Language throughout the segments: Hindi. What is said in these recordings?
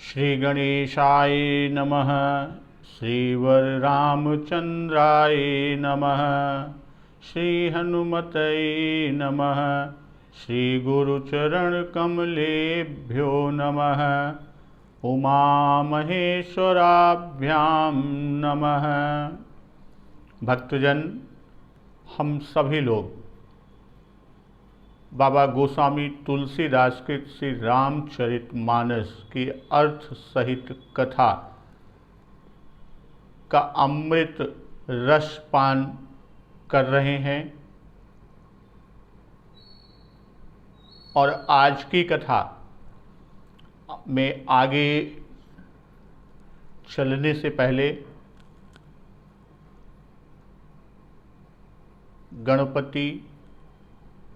श्री गणेशाय नमः। श्रीवररामचंद्राय नमः। श्री हनुमतये नमः। श्री गुरुचरणकमलेभ्यो नमः। उमामहेश्वराभ्यां नमः। भक्तजन, हम सभी लोग बाबा गोस्वामी तुलसीदास के श्री रामचरितमानस की अर्थ सहित कथा का अमृत रसपान कर रहे हैं और आज की कथा में आगे चलने से पहले गणपति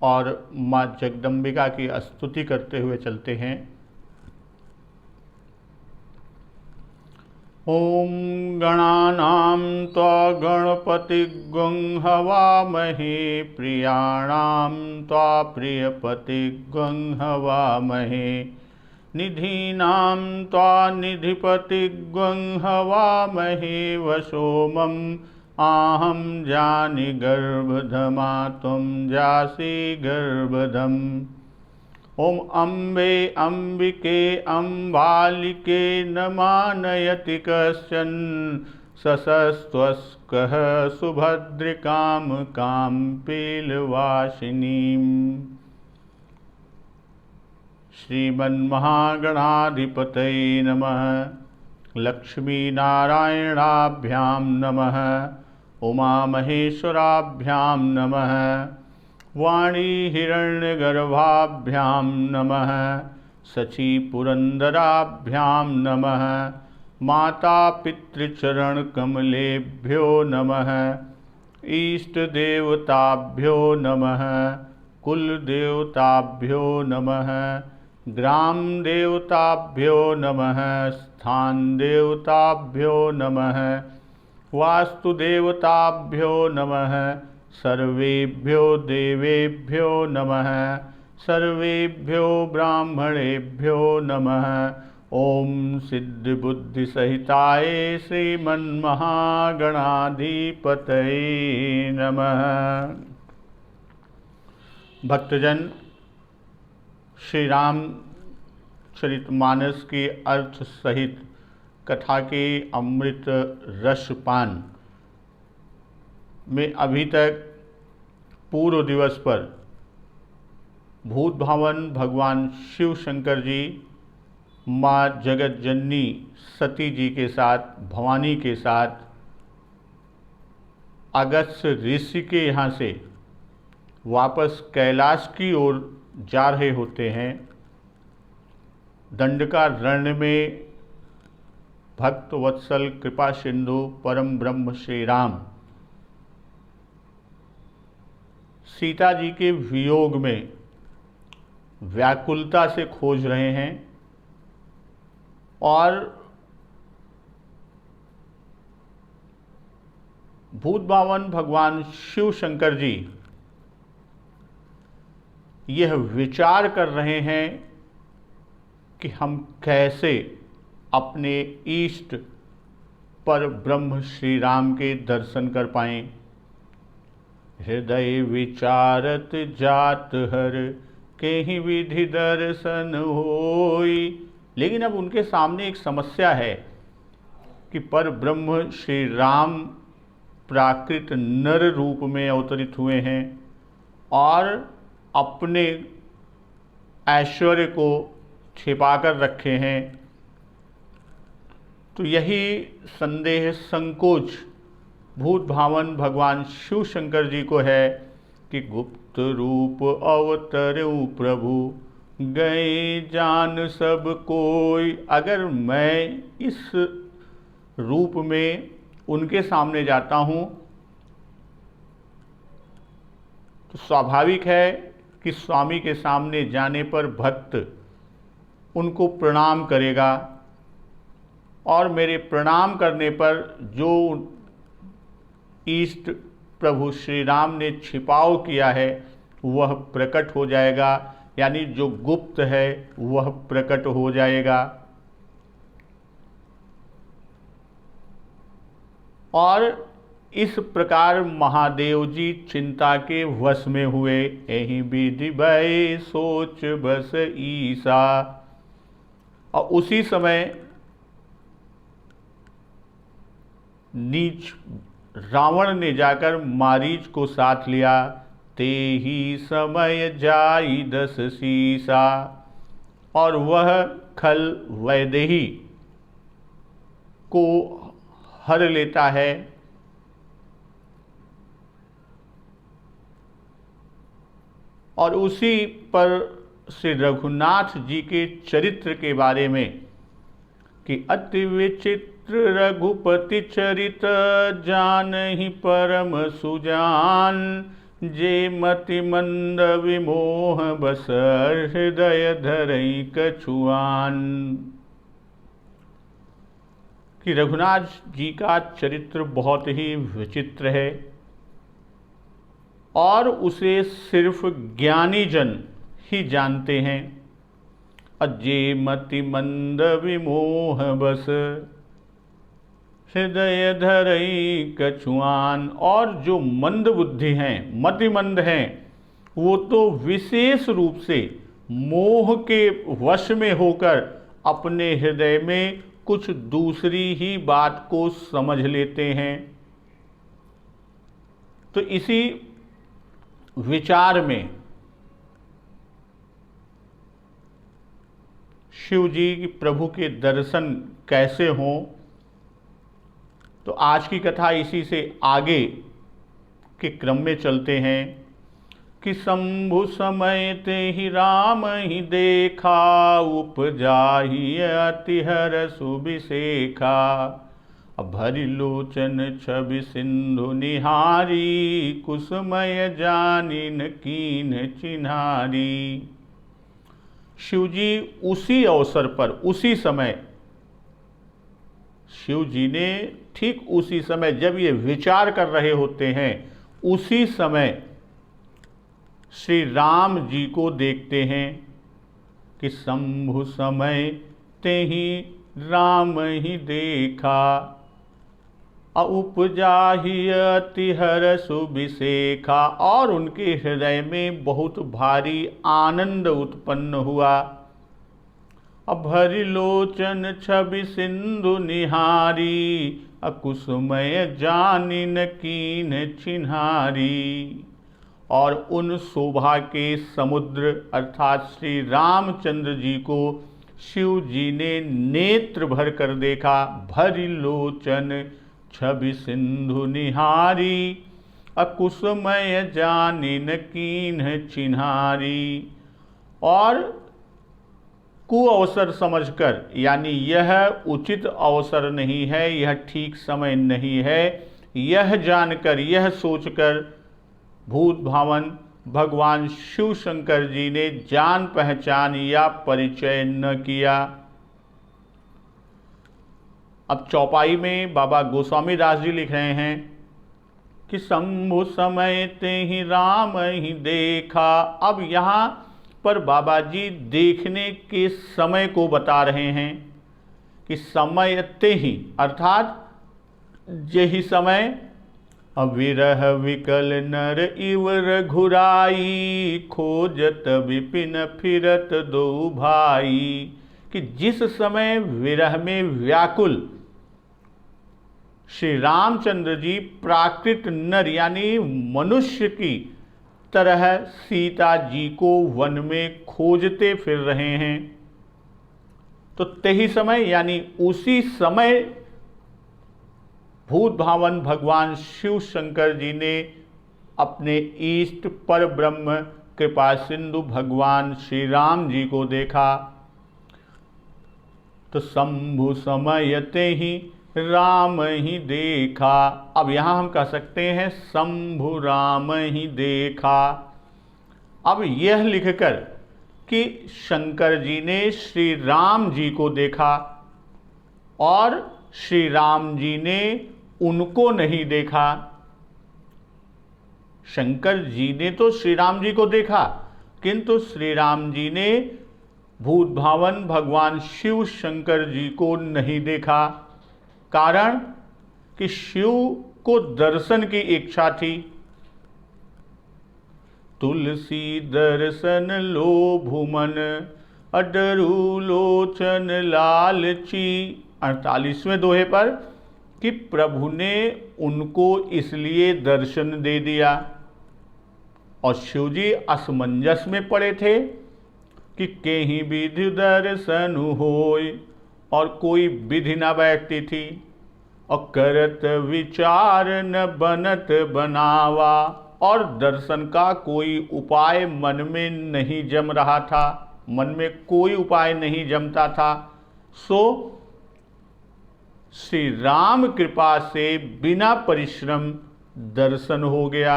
और माँ जगदम्बिका की स्तुति करते हुए चलते हैं। ओम गणानां त्वा गणपतिग्ं हवामहे प्रियाणां त्वा प्रियपतिग्ं हवामहे निधीनां त्वा निधिपतिग्ं हवामहे वसोमं आहं जानि गर्भधमा त्वं जासि गर्भधम्। ओम अम्बे अम्बिके अम्बालिके न मानयति कश्चन ससस्त्वस्कः सुभद्रिकां कां पीलवासिनीम्। श्रीमन्महागणाधिपतये नमः। लक्ष्मीनारायणाभ्यां नमः। उमामहेश्वराभ्यां नमः। वाणी हिरण्यगर्भाभ्यां नमः। शचीपुरन्दराभ्यां नमः। माता पितृचरणकमलेभ्यो नमः। इष्टदेवताभ्यो नमः। कुलदेवताभ्यो नमः। ग्रामदेवताभ्यो नमः। स्थानदेवताभ्यो नमः। वास्तुदेवताभ्यो नमः। सर्वेभ्यो देवेभ्यो नमः। सर्वेभ्यो ब्राह्मणेभ्यो नमः। ओम सिद्धिबुद्धिसहिताय श्रीमन्महागणाधिपतये नमः। भक्तजन, श्री रामचरितमानस की अर्थ सहित कथा के अमृत रसपान में अभी तक पूर्व दिवस पर भूत भावन भगवान शिव शंकर जी माँ जगत जननी सती जी के साथ, भवानी के साथ अगस्त्य ऋषि के यहाँ से वापस कैलाश की ओर जा रहे होते हैं। दंडकारण्य में भक्त वत्सल कृपा सिंधु परम ब्रह्म श्री राम सीता जी के वियोग में व्याकुलता से खोज रहे हैं और भूत भावन भगवान शिव शंकर जी यह विचार कर रहे हैं कि हम कैसे अपने इष्ट पर ब्रह्म श्री राम के दर्शन कर पाएं। हृदय विचारत जात हर केहि विधि दर्शन होई। लेकिन अब उनके सामने एक समस्या है कि पर ब्रह्म श्री राम प्राकृत नर रूप में अवतरित हुए हैं और अपने ऐश्वर्य को छिपाकर रखे हैं। तो यही संदेह संकोच भूत भावन भगवान शिव शंकर जी को है कि गुप्त रूप अवतरऊ प्रभु गए जान सब कोई। अगर मैं इस रूप में उनके सामने जाता हूँ तो स्वाभाविक है कि स्वामी के सामने जाने पर भक्त उनको प्रणाम करेगा और मेरे प्रणाम करने पर जो इष्ट प्रभु श्री राम ने छिपाव किया है वह प्रकट हो जाएगा, यानी जो गुप्त है वह प्रकट हो जाएगा। और इस प्रकार महादेव जी चिंता के वश में हुए। यही विधि भय सोच बस ईसा। और उसी समय नीच रावण ने जाकर मारीच को साथ लिया। ते ही समय जाई 10 सीसा। और वह खल वैदेही को हर लेता है। और उसी पर श्री रघुनाथ जी के चरित्र के बारे में कि अति विचित्र रघुपति चरित जानहि परम सुजान। जे मति मंद विमोह बस हृदय धरई कछुआन। कि रघुनाथ जी का चरित्र बहुत ही विचित्र है और उसे सिर्फ ज्ञानी जन ही जानते हैं। अजे मति मंद विमोह बस हृदय धरई कछुआन। और जो मंद बुद्धि हैं, मतिमंद हैं, वो तो विशेष रूप से मोह के वश में होकर अपने हृदय में कुछ दूसरी ही बात को समझ लेते हैं। तो इसी विचार में शिव जी की प्रभु के दर्शन कैसे हों, तो आज की कथा इसी से आगे के क्रम में चलते हैं। कि शंभु समय ते ही राम ही देखा। उपजाहि अति हरष सुबिसेखा। भरि लोचन छवि सिंधु निहारी। कुसुमय जानिन कीन चिन्हारी। शिव जी उसी अवसर पर, उसी समय, शिव जी ने ठीक उसी समय जब ये विचार कर रहे होते हैं, उसी समय श्री राम जी को देखते हैं कि शंभु समय ते ही राम ही देखा। उपजाहि अति हरष सुबिसेखा। और उनके हृदय में बहुत भारी आनंद उत्पन्न हुआ। भरि लोचन छवि सिंधु निहारी। कुसुमय जानिन कीन चिन्हारी। और उन शोभा के समुद्र अर्थात श्री रामचंद्र जी को शिव जी ने नेत्र भर कर देखा। भरि लोचन छवि सिंधु निहारी। कुसुमय जानिन कीन चिन्हारी। और कुअवसर समझकर, यानी यह उचित अवसर नहीं है, यह ठीक समय नहीं है, यह जानकर, यह सोचकर भूत भावन भगवान शिव शंकर जी ने जान पहचान या परिचय न किया। अब चौपाई में बाबा गोस्वामी दास जी लिख रहे हैं कि शंभु समय ते ही राम ही देखा। अब यहाँ पर बाबा जी देखने के समय को बता रहे हैं कि समय ते ही अर्थात यही समय। विरह विकल नर इव रघुराई। खोजत विपिन फिरत दो भाई। कि जिस समय विरह में व्याकुल श्री रामचंद्र जी प्राकृत नर यानी मनुष्य की तरह सीता जी को वन में खोजते फिर रहे हैं, तो तही समय यानी उसी समय भूत भावन भगवान शिव शंकर जी ने अपने इष्ट पर ब्रह्म कृपा सिंधु भगवान श्री राम जी को देखा। तो शंभु समयते ही राम ही देखा। अब यहाँ हम कह सकते हैं शंभु राम ही देखा। अब यह लिखकर कि शंकर जी ने श्री राम जी को देखा और श्री राम जी ने उनको नहीं देखा। शंकर जी ने तो श्री राम जी को देखा, किंतु श्री राम जी ने भूत भावन भगवान शिव शंकर जी को नहीं देखा। कारण कि शिव को दर्शन की इच्छा थी। तुलसी दर्शन लोभु मन, अडरु लोचन लालची। 48वें दोहे पर कि प्रभु ने उनको इसलिए दर्शन दे दिया। और शिवजी असमंजस में पड़े थे कि कहीं विधि दर्शन होय, और कोई विधि न बैठती थी। और करत विचार न बनत बनावा, और दर्शन का कोई उपाय मन में नहीं जम रहा था, मन में कोई उपाय नहीं जमता था। सो श्री राम कृपा से बिना परिश्रम दर्शन हो गया।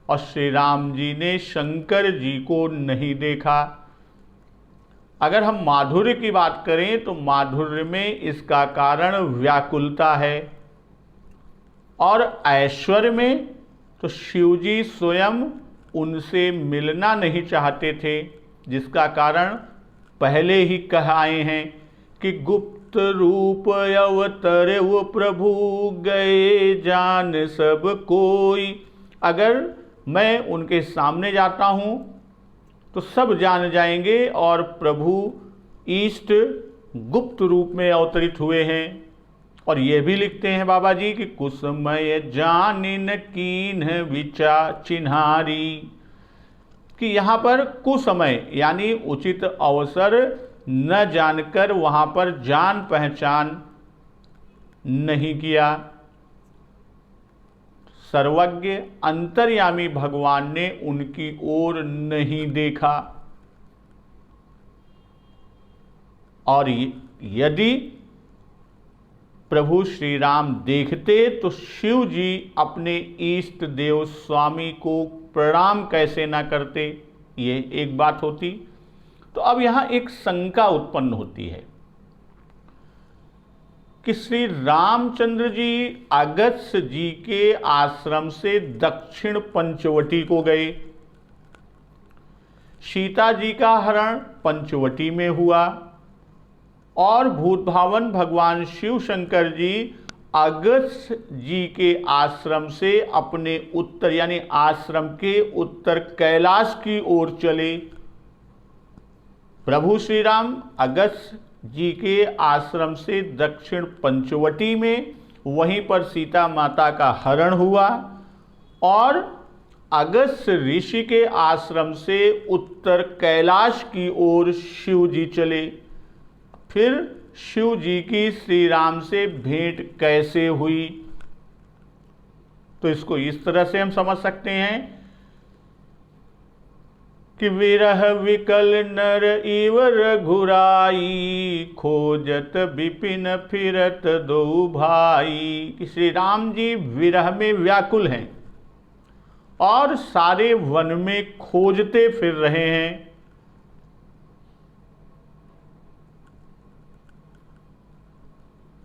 और श्री राम जी ने शंकर जी को नहीं देखा। अगर हम माधुर्य की बात करें तो माधुर्य में इसका कारण व्याकुलता है, और ऐश्वर्य में तो शिवजी स्वयं उनसे मिलना नहीं चाहते थे, जिसका कारण पहले ही कह आए हैं कि गुप्त रूप अवतरे वो प्रभु गए जान सब कोई। अगर मैं उनके सामने जाता हूँ तो सब जान जाएंगे, और प्रभु ईष्ट गुप्त रूप में अवतरित हुए हैं। और ये भी लिखते हैं बाबा जी कि कुसमय जानिन कीन विचा चिन्हारी, कि यहाँ पर कुसमय यानी उचित अवसर न जानकर वहाँ पर जान पहचान नहीं किया। सर्वज्ञ अंतर्यामी भगवान ने उनकी ओर नहीं देखा। और यदि प्रभु श्री राम देखते तो शिव जी अपने इष्ट देव स्वामी को प्रणाम कैसे ना करते, ये एक बात होती। तो अब यहाँ एक शंका उत्पन्न होती है कि श्री रामचंद्र जी अगस्त्य जी के आश्रम से दक्षिण पंचवटी को गए, सीता जी का हरण पंचवटी में हुआ, और भूतभावन भगवान शिव शंकर जी अगस्त्य जी के आश्रम से अपने उत्तर यानी आश्रम के उत्तर कैलाश की ओर चले। प्रभु श्री राम अगस्त्य जी के आश्रम से दक्षिण पंचवटी में, वहीं पर सीता माता का हरण हुआ, और अगस्त्य ऋषि के आश्रम से उत्तर कैलाश की ओर शिव जी चले। फिर शिव जी की श्री राम से भेंट कैसे हुई, तो इसको इस तरह से हम समझ सकते हैं कि विरह विकल नर इव रघुराई, खोजत विपिन फिरत दो भाई। कि श्री राम जी विरह में व्याकुल हैं और सारे वन में खोजते फिर रहे हैं।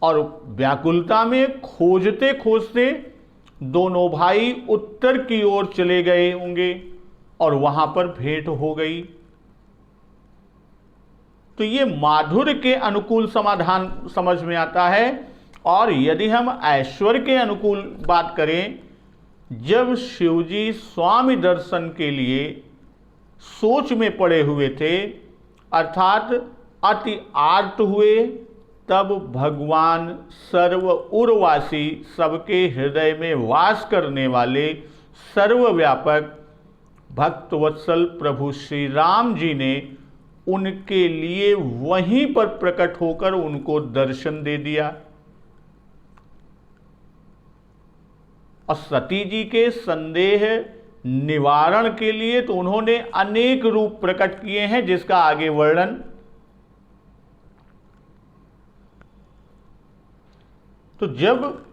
और व्याकुलता में खोजते खोजते दोनों भाई उत्तर की ओर चले गए होंगे, और वहां पर भेंट हो गई। तो ये माधुर्य के अनुकूल समाधान समझ में आता है। और यदि हम ऐश्वर्य के अनुकूल बात करें, जब शिवजी स्वामी दर्शन के लिए सोच में पड़े हुए थे, अर्थात अति आर्त हुए, तब भगवान सर्व उर्वासी, सबके हृदय में वास करने वाले सर्वव्यापक भक्तवत्सल प्रभु श्री राम जी ने उनके लिए वहीं पर प्रकट होकर उनको दर्शन दे दिया। और सती जी के संदेह निवारण के लिए तो उन्होंने अनेक रूप प्रकट किए हैं, जिसका आगे वर्णन। तो जब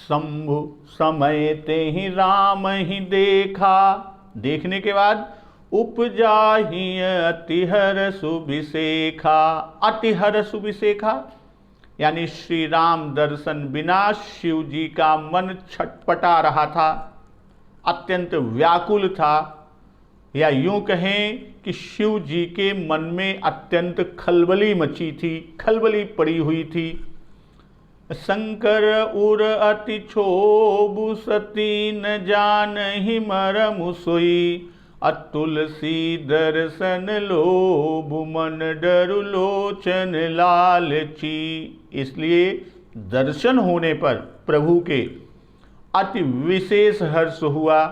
शंभु समय ते ही राम ही देखा, देखने के बाद उपजा ही अतिहर सुभिषेखा। अतिहर सुभिषेखा यानी श्री राम दर्शन बिना शिव जी का मन छटपटा रहा था, अत्यंत व्याकुल था, या यूं कहें कि शिव जी के मन में अत्यंत खलबली मची थी, खलबली पड़ी हुई थी। शंकर उर अति क्षोभु सती न जानहि मरमु सोई। तुलसी दर्शन लोभ मन डरु लोचन लालची। इसलिए दर्शन होने पर प्रभु के अति विशेष हर्ष हुआ।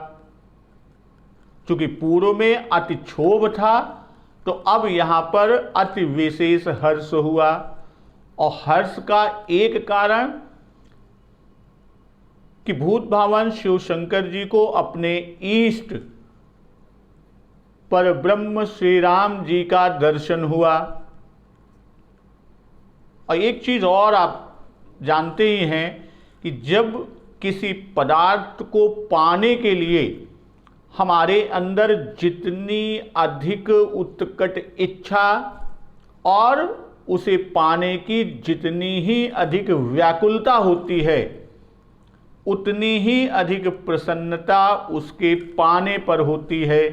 चूंकि पूर्व में अति क्षोभ था, तो अब यहां पर अति विशेष हर्ष हुआ। और हर्ष का एक कारण कि भूत भावन शिव शंकर जी को अपने इष्ट पर ब्रह्म श्री राम जी का दर्शन हुआ। और एक चीज और आप जानते ही हैं कि जब किसी पदार्थ को पाने के लिए हमारे अंदर जितनी अधिक उत्कट इच्छा और उसे पाने की जितनी ही अधिक व्याकुलता होती है, उतनी ही अधिक प्रसन्नता उसके पाने पर होती है।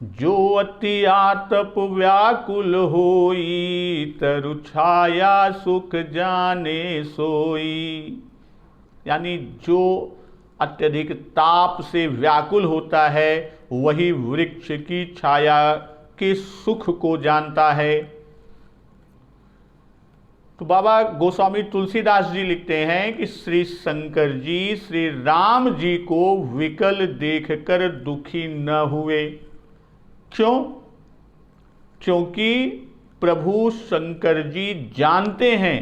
जो अति आतप व्याकुल होई, तरु छाया सुख जाने सोई। यानी जो अत्यधिक ताप से व्याकुल होता है, वही वृक्ष की छाया के सुख को जानता है। तो बाबा गोस्वामी तुलसीदास जी लिखते हैं कि श्री शंकर जी श्री राम जी को विकल देखकर दुखी न हुए। क्यों? क्योंकि प्रभु शंकर जी जानते हैं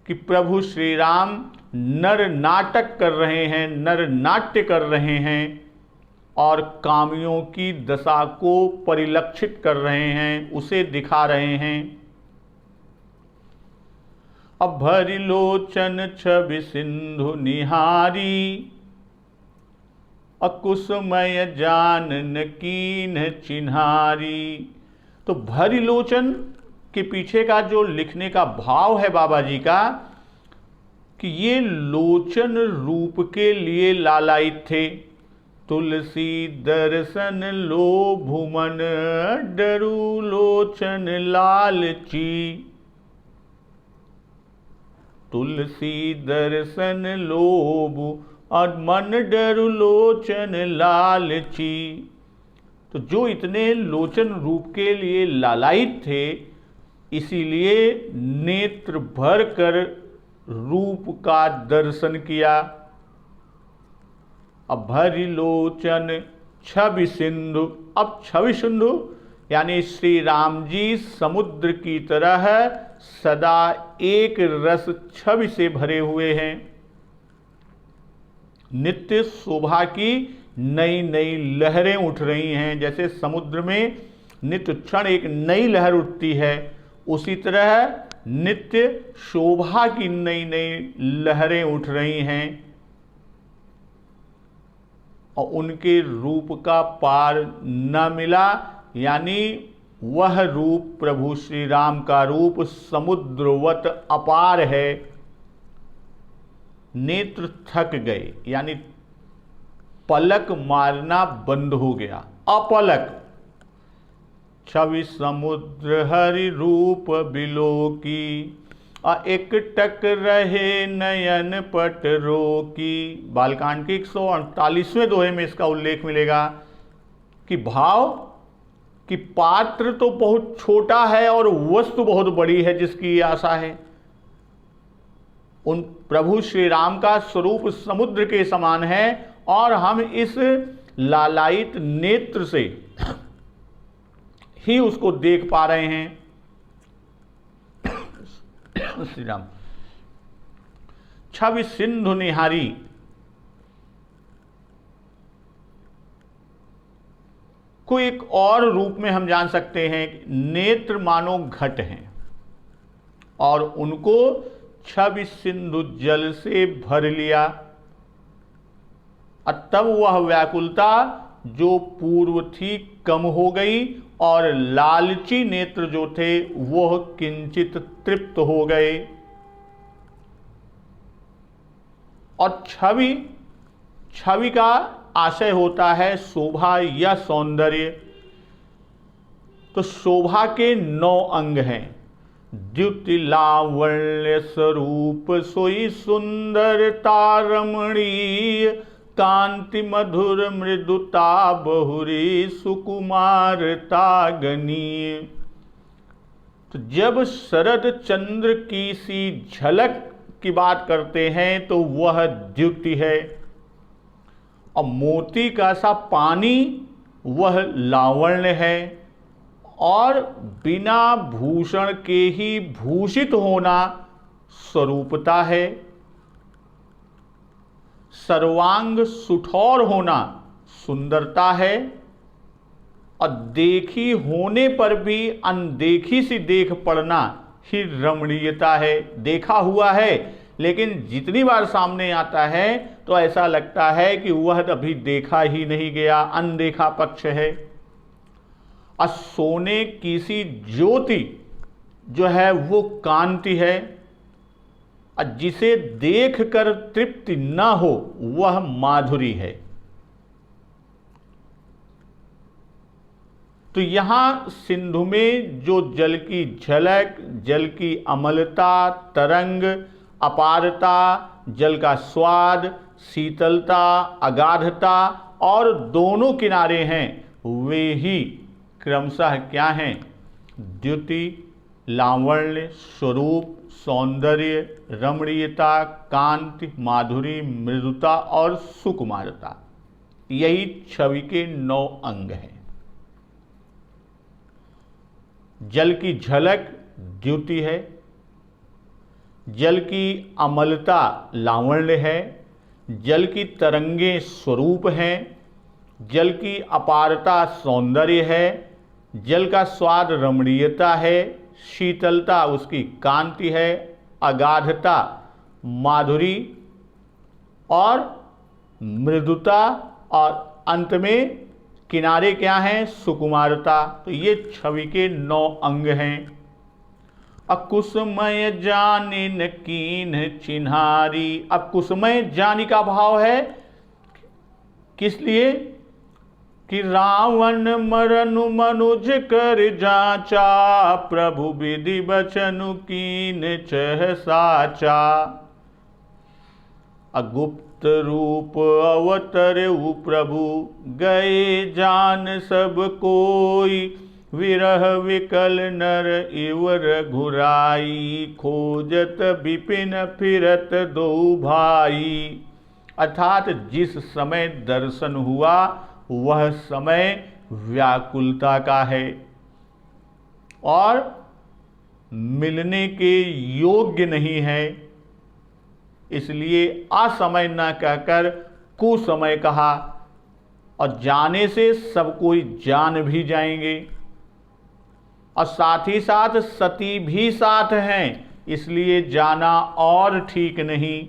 कि प्रभु श्री राम नर नाटक कर रहे हैं, नर नाट्य कर रहे हैं और कामियों की दशा को परिलक्षित कर रहे हैं, उसे दिखा रहे हैं। अब भरि लोचन छवि सिंधु निहारी, अकुसमय जानन कीन चिन्हारी। तो भरि लोचन के पीछे का जो लिखने का भाव है बाबा जी का, कि ये लोचन रूप के लिए लालायित थे। तुलसी दर्शन लोभ मन डरु लोचन लालची। तुलसी दर्शन लोभ और मन डरु लोचन लालची। तो जो इतने लोचन रूप के लिए लालायित थे, इसीलिए नेत्र भर कर रूप का दर्शन किया। अब भरि लोचन छवि सिंधु। अब छवि सिंधु यानी श्री राम जी समुद्र की तरह सदा एक रस छवि से भरे हुए हैं। नित्य शोभा की नई नई लहरें उठ रही हैं। जैसे समुद्र में नित्य क्षण एक नई लहर उठती है, उसी तरह नित्य शोभा की नई नई लहरें उठ रही हैं। और उनके रूप का पार न मिला, यानी वह रूप प्रभु श्री राम का रूप समुद्रवत अपार है। नेत्र थक गए, यानी पलक मारना बंद हो गया, अपलक। छवि समुद्र हरि रूप बिलोकी, एक टक रहे नयन पट रोकी। बालकांड के 148वें दोहे में इसका उल्लेख मिलेगा कि भाव कि पात्र तो बहुत छोटा है और वस्तु बहुत बड़ी है जिसकी आशा है। उन प्रभु श्री राम का स्वरूप समुद्र के समान है और हम इस लालायित नेत्र से ही उसको देख पा रहे हैं। श्री राम छवि सिंधु निहारी। को एक और रूप में हम जान सकते हैं, नेत्र मानो घट हैं और उनको छवि सिंधु जल से भर लिया। तब वह व्याकुलता जो पूर्व थी कम हो गई और लालची नेत्र जो थे वह किंचित तृप्त हो गए। और छवि का आशय होता है शोभा या सौंदर्य। तो शोभा के 9 अंग हैं द्युति लावण्य स्वरूप सोई सुंदरता रमणीय, कांति मधुर मृदुता बहुरी सुकुमारता गनीय। तो जब शरद चंद्र की सी झलक की बात करते हैं तो वह द्युति है, और मोती का सा पानी वह लावण्य है, और बिना भूषण के ही भूषित होना स्वरूपता है। सर्वांग सुठौर होना सुंदरता है, और देखी होने पर भी अनदेखी सी देख पड़ना ही रमणीयता है। देखा हुआ है लेकिन जितनी बार सामने आता है तो ऐसा लगता है कि वह अभी देखा ही नहीं गया, अनदेखा पक्ष है। और सोने की सी ज्योति जो है वो कांति है, और जिसे देखकर तृप्ति न हो वह माधुरी है। तो यहां सिंधु में जो जल की झलक, जल की अमलता, तरंग, अपारता, जल का स्वाद, शीतलता, अगाधता और दोनों किनारे हैं, वे ही क्रमशः क्या हैं? द्युति, लावण्य, स्वरूप, सौंदर्य, रमणीयता, कांति, माधुरी, मृदुता और सुकुमारता। यही छवि के 9 अंग हैं। जल की झलक द्युति है, जल की अमलता लावण्य है, जल की तरंगे स्वरूप हैं, जल की अपारता सौंदर्य है, जल का स्वाद रमणीयता है, शीतलता उसकी कांति है, अगाधता माधुरी और मृदुता, और अंत में किनारे क्या हैं? सुकुमारता। तो ये छवि के 9 अंग हैं। अकुसमय जानिन कीन चिन्हारी। अब कुसमय जानी का भाव है किस लिए? कि रावण मरनु मनुज कर जाचा, प्रभु विधि बचनु कीन चह साचा। अगुप्त रूप अवतरऊ प्रभु, गए जान सब कोई, विरह विकल नर इव रघुराई, खोजत विपिन फिरत दो भाई। अर्थात जिस समय दर्शन हुआ वह समय व्याकुलता का है और मिलने के योग्य नहीं है, इसलिए असमय न कहकर कुसमय कहा। और जाने से सब कोई जान भी जाएंगे, और साथ ही साथ सती भी साथ हैं, इसलिए जाना और ठीक नहीं।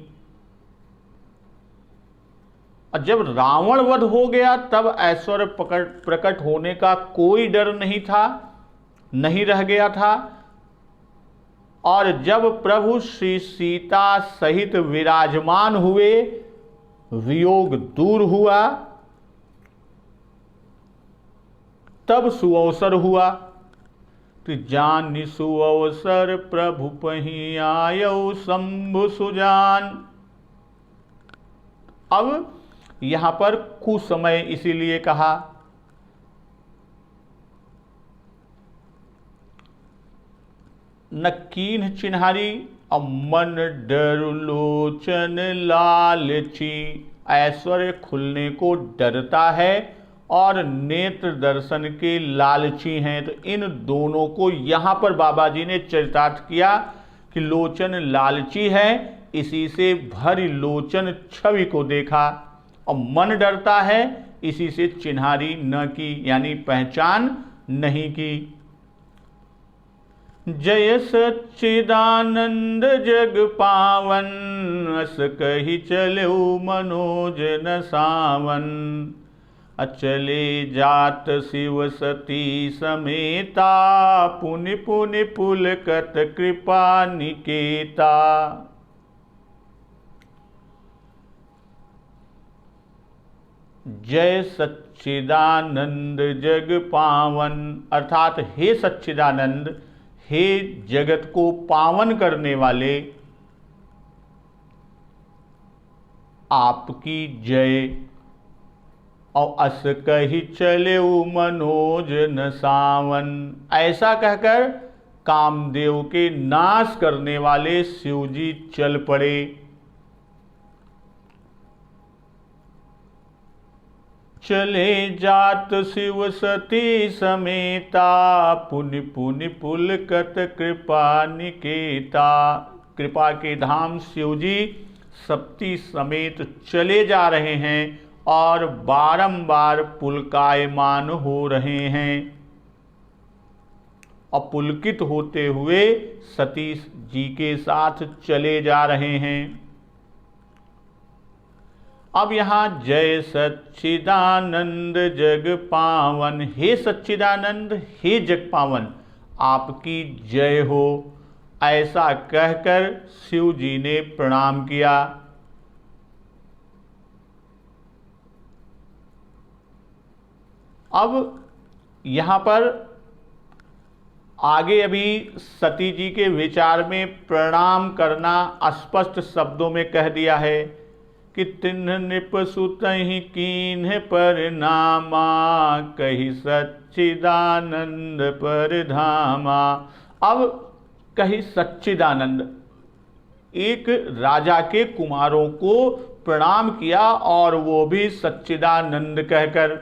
और जब रावण वध हो गया तब ऐश्वर्य प्रकट होने का कोई डर नहीं था, नहीं रह गया था। और जब प्रभु श्री सीता सहित विराजमान हुए, वियोग दूर हुआ, तब सुअवसर हुआ। तो जान सुअवसर प्रभु पही आयो शंभु सुजान। अब यहां पर कुसमय इसीलिए कहा, न कीन्ह चिन्हारी और मन डर लोचन लालची। ऐश्वर्य खुलने को डरता है और नेत्र दर्शन के लालची हैं। तो इन दोनों को यहां पर बाबा जी ने चरितार्थ किया कि लोचन लालची है, इसी से भरी लोचन छवि को देखा, और मन डरता है इसी से चिन्हारी न की, यानी पहचान नहीं की। जय सच्चिदानंद जग पावन, अस कही चलो मनोज न सावन। अचले जात शिव सती समेता, पुनि पुनि पुलकत कृपा निकेता। जय सच्चिदानंद जग पावन, अर्थात हे सच्चिदानंद, हे जगत को पावन करने वाले, आपकी जय। और अस कही चले मनोज न सावन, ऐसा कहकर कामदेव के नाश करने वाले शिव जी चल पड़े। चले जात शिव सती समेता, पुनि पुनि पुलकत कृपा निकेता। कृपा के धाम शिव जी सती समेत चले जा रहे हैं और बारंबार पुलकायमान हो रहे हैं और पुलकित होते हुए सती जी के साथ चले जा रहे हैं। अब यहाँ जय सच्चिदानंद जग पावन, हे सच्चिदानंद, हे जग पावन, आपकी जय हो, ऐसा कहकर शिव जी ने प्रणाम किया। अब यहाँ पर आगे अभी सती जी के विचार में प्रणाम करना स्पष्ट शब्दों में कह दिया है कि तिन्ह नृप सुतहि कीन्ह परनामा, कही सच्चिदानंद पर धामा। अब कही सच्चिदानंद, एक राजा के कुमारों को प्रणाम किया और वो भी सच्चिदानंद कहकर।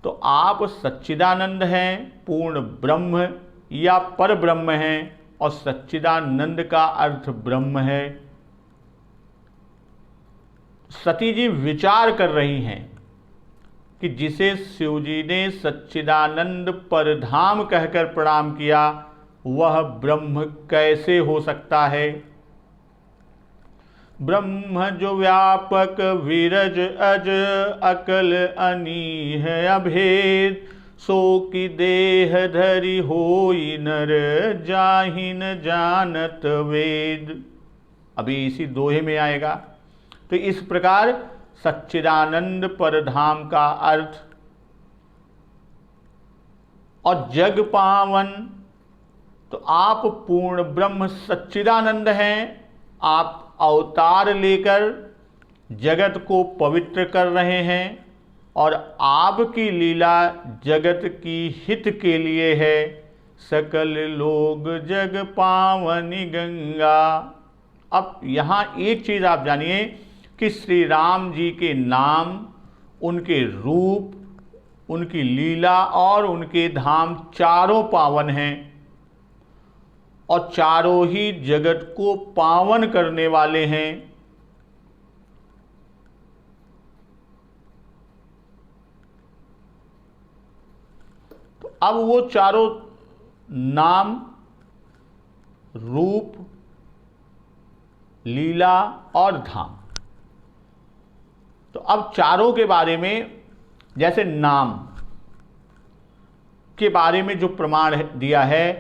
तो आप सच्चिदानंद हैं, पूर्ण ब्रह्म या पर ब्रह्म हैं, और सच्चिदानंद का अर्थ ब्रह्म है। सती जी विचार कर रही हैं कि जिसे शिव जी ने सच्चिदानंद परधाम कहकर प्रणाम किया, वह ब्रह्म कैसे हो सकता है। ब्रह्म जो व्यापक विरज अज, अकल अनीह अभेद, सो की देह धरि होई नर, जाहिन जानत वेद। अभी इसी दोहे में आएगा। तो इस प्रकार सच्चिदानंद परधाम का अर्थ। और जग पावन, तो आप पूर्ण ब्रह्म सच्चिदानंद हैं, आप अवतार लेकर जगत को पवित्र कर रहे हैं और आपकी लीला जगत की हित के लिए है। सकल लोग जग पावनी गंगा। अब यहाँ एक चीज़ आप जानिए कि श्री राम जी के नाम, उनके रूप, उनकी लीला और उनके धाम चारों पावन हैं और चारों ही जगत को पावन करने वाले हैं। तो अब वो चारों नाम, रूप, लीला और धाम, तो अब चारों के बारे में, जैसे नाम के बारे में जो प्रमाण दिया है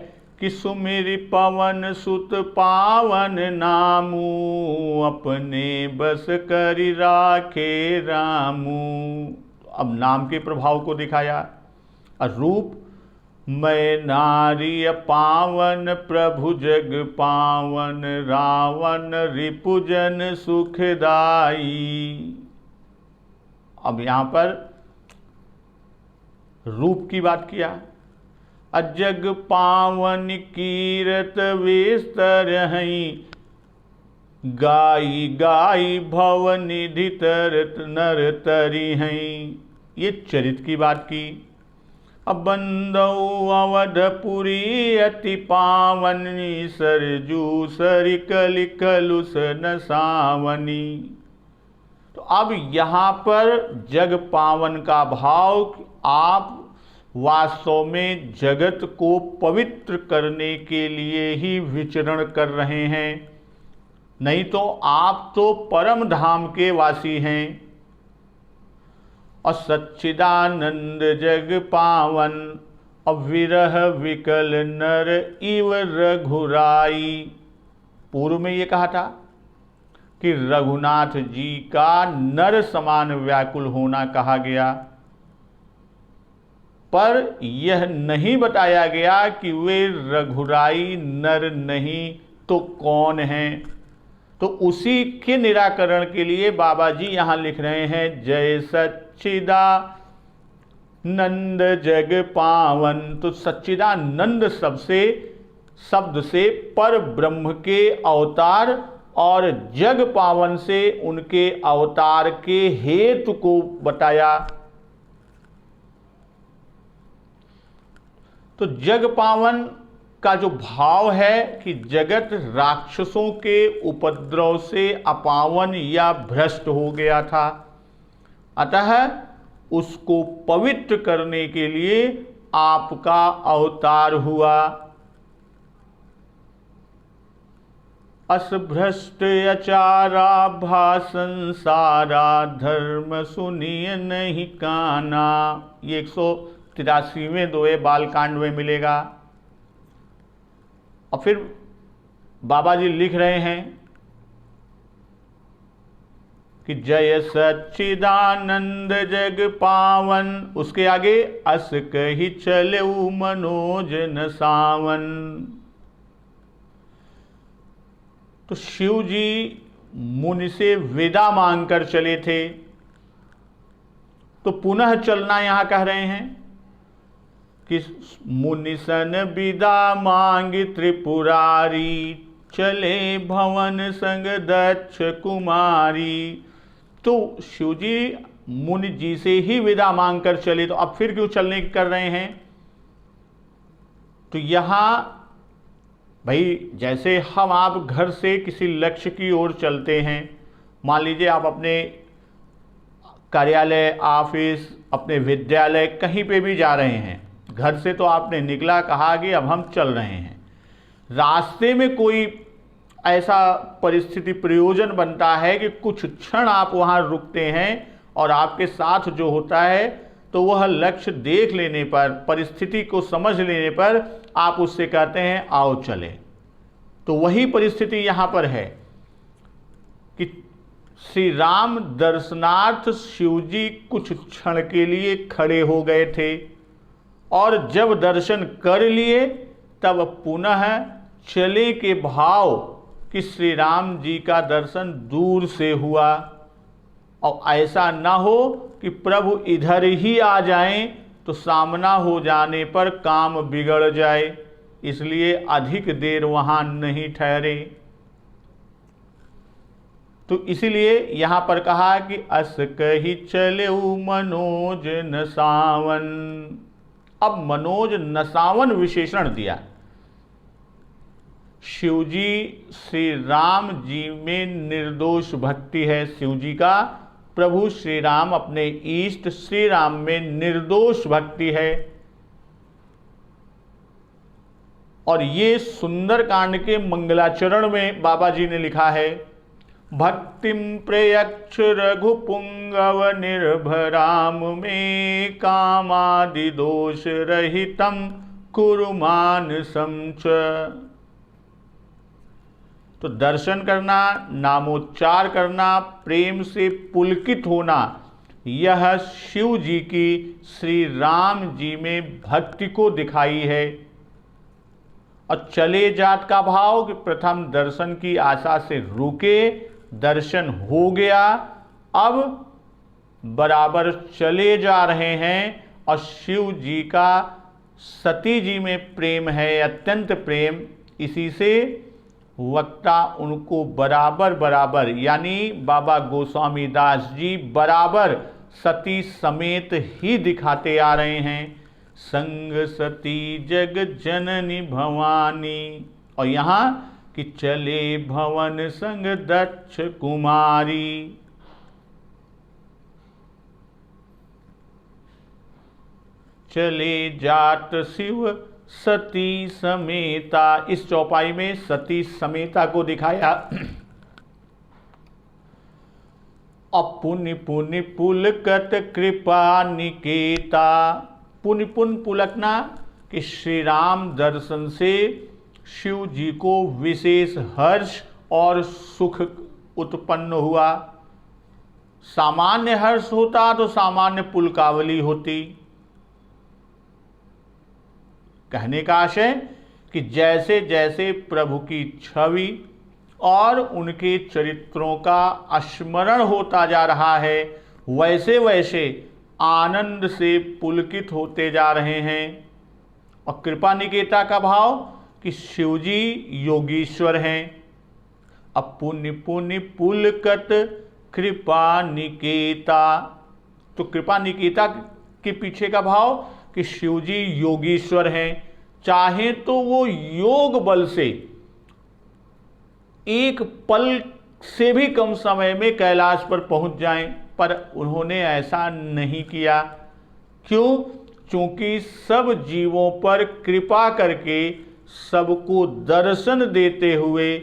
कि सुमिरि पवन सुत पावन नामू, अपने बस करि राखे रामू। अब नाम के प्रभाव को दिखाया। और रूप, मैं नारी पावन प्रभु जग पावन, रावण रिपुजन सुखदाई। अब यहाँ पर रूप की बात किया। अजग पावन कीरत विस्तर हई, गाई गाई भव निधि तरत नर तरी हई। ये चरित की बात की। अब बंदौ अवधपुरी अति पावनी, सरजू सरि कलि कलुष न सावनी। तो अब यहाँ पर जग पावन का भाव, आप वास्तव में जगत को पवित्र करने के लिए ही विचरण कर रहे हैं, नहीं तो आप तो परम धाम के वासी हैं। और सच्चिदानंद जग पावन, और विरह विकल नर इव रघुराई। पूर्व में ये कहा था कि रघुनाथ जी का नर समान व्याकुल होना कहा गया, पर यह नहीं बताया गया कि वे रघुराई नर नहीं तो कौन हैं। तो उसी के निराकरण के लिए बाबा जी यहाँ लिख रहे हैं, जय सच्चिदानंद जग पावन। तो सच्चिदानंद शब्द से पर ब्रह्म के अवतार और जग पावन से उनके अवतार के हेतु को बताया। तो जग पावन का जो भाव है कि जगत राक्षसों के उपद्रव से अपावन या भ्रष्ट हो गया था, अतः उसको पवित्र करने के लिए आपका अवतार हुआ। असभ्रष्ट अचारा भा संसारा धर्म सुनिय नहीं काना। ये 183वें दोहे बालकांड में मिलेगा। और फिर बाबा जी लिख रहे हैं कि जय सच्चिदानंद जग पावन, उसके आगे अस कही चले मनोज न सावन। तो शिव जी मुनि से विदा मांगकर चले थे, तो पुनः चलना यहां कह रहे हैं कि मुनिसन विदा मांग त्रिपुरारी, चले भवन संग दक्ष कुमारी। तो शिव जी मुनि जी से ही विदा मांग कर चले, तो अब फिर क्यों चलने की कर रहे हैं। तो यहां भाई जैसे हम आप घर से किसी लक्ष्य की ओर चलते हैं, मान लीजिए आप अपने कार्यालय, ऑफिस, अपने विद्यालय कहीं पे भी जा रहे हैं, घर से तो आपने निकला, कहा कि अब हम चल रहे हैं। रास्ते में कोई ऐसा परिस्थिति प्रयोजन बनता है कि कुछ क्षण आप वहाँ रुकते हैं और आपके साथ जो होता है, तो वह लक्ष्य देख लेने पर, परिस्थिति को समझ लेने पर आप उससे कहते हैं आओ चले। तो वही परिस्थिति यहाँ पर है कि श्री राम दर्शनार्थ शिव जी कुछ क्षण के लिए खड़े हो गए थे और जब दर्शन कर लिए तब पुनः चले के भाव कि श्री राम जी का दर्शन दूर से हुआ। और ऐसा ना हो कि प्रभु इधर ही आ जाएं तो सामना हो जाने पर काम बिगड़ जाए, इसलिए अधिक देर वहां नहीं ठहरे। तो इसीलिए यहां पर कहा कि अस कही चले मनोज न सावन। अब मनोज नसावन विशेषण दिया। शिवजी श्री राम जी में निर्दोष भक्ति है। शिवजी का प्रभु श्री राम अपने इष्ट श्री राम में निर्दोष भक्ति है। और ये सुंदरकांड के मंगलाचरण में बाबा जी ने लिखा है, भक्तिम प्रयक्ष रघुपुंगव निर्भराम में कामादि दोष रहितम कुरुमानसं च। तो दर्शन करना, नामोच्चार करना, प्रेम से पुलकित होना, यह शिव जी की श्री राम जी में भक्ति को दिखाई है। और चले जात का भाव कि प्रथम दर्शन की आशा से रुके, दर्शन हो गया, अब बराबर चले जा रहे हैं। और शिव जी का सती जी में प्रेम है, अत्यंत प्रेम, इसी से वक्ता उनको बराबर बराबर यानी बाबा गोस्वामी दास जी बराबर सती समेत ही दिखाते आ रहे हैं। संग सती जग जननी भवानी, और यहाँ कि चले भवन संग दक्ष कुमारी। चले जात शिव सती समेता, इस चौपाई में सती समेता को दिखाया। अपुनि पुनि पुलकत कृपा निकेता। पुनि पुन पुलकना कि श्री राम दर्शन से शिव जी को विशेष हर्ष और सुख उत्पन्न हुआ। सामान्य हर्ष होता तो सामान्य पुलकावली होती, कहने का आशय कि जैसे जैसे प्रभु की छवि और उनके चरित्रों का स्मरण होता जा रहा है, वैसे वैसे आनंद से पुलकित होते जा रहे हैं। और कृपा निकेता का भाव कि शिवजी योगीश्वर हैं। अब पुण्य पुण्य पुलकत कृपा निकेता, तो कृपा निकेता के पीछे का भाव कि शिवजी योगीश्वर हैं। चाहे तो वो योग बल से एक पल से भी कम समय में कैलाश पर पहुंच जाएं, पर उन्होंने ऐसा नहीं किया। क्यों? क्योंकि सब जीवों पर कृपा करके सबको दर्शन देते हुए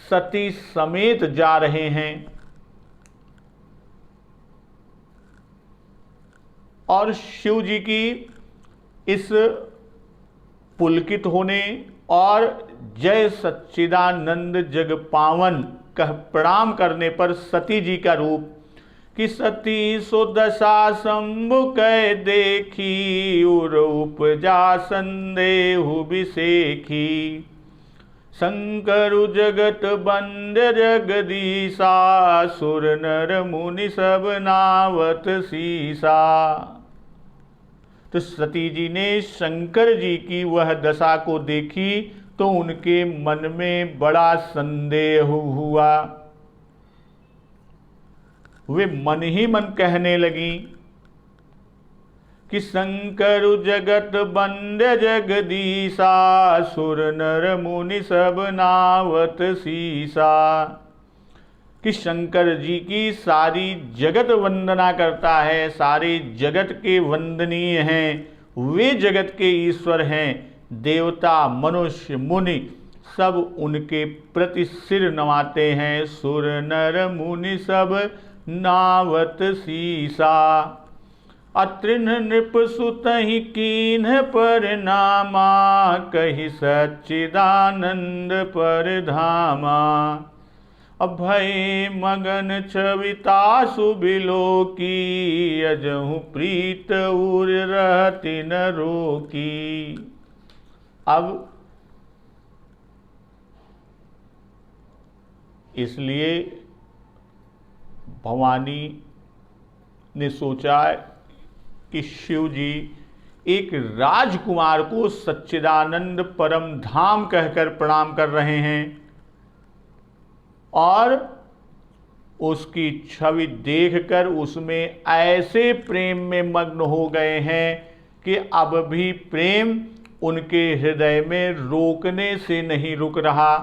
सती समेत जा रहे हैं। और शिव जी की इस पुलकित होने और जय सच्चिदानंद जग पावन कह प्रणाम करने पर सती जी का रूप कि सती सो दशा शंभु कै देखी, उर उपजा संदेहु बिसेखी, शंकरु जगत बंद जगदीशा, सुर नर मुनि सब नावत सीसा। तो सती जी ने शंकर जी की वह दशा को देखी तो उनके मन में बड़ा संदेह हुआ। वे मन ही मन कहने लगी कि शंकर जगत बंद जगदीशा, सुर नर मुनि सब नावत सीसा। कि शंकर जी की सारी जगत वंदना करता है, सारे जगत के वंदनीय हैं, वे जगत के ईश्वर हैं। देवता मनुष्य मुनि सब उनके प्रति सिर नवाते हैं। सुर नर मुनि सब नावत सीसा, अत्रिन नृप सुतहि कीन्ह पर नामा, कहि सच्चिदानंद पर धामा। अभय मगन छविता सुबिलो की, अजहु प्रीत उर रहति न रोकी। अब इसलिए भवानी ने सोचा कि शिव जी एक राजकुमार को सच्चिदानंद परम धाम कहकर प्रणाम कर रहे हैं और उसकी छवि देखकर उसमें ऐसे प्रेम में मग्न हो गए हैं कि अब भी प्रेम उनके हृदय में रोकने से नहीं रुक रहा,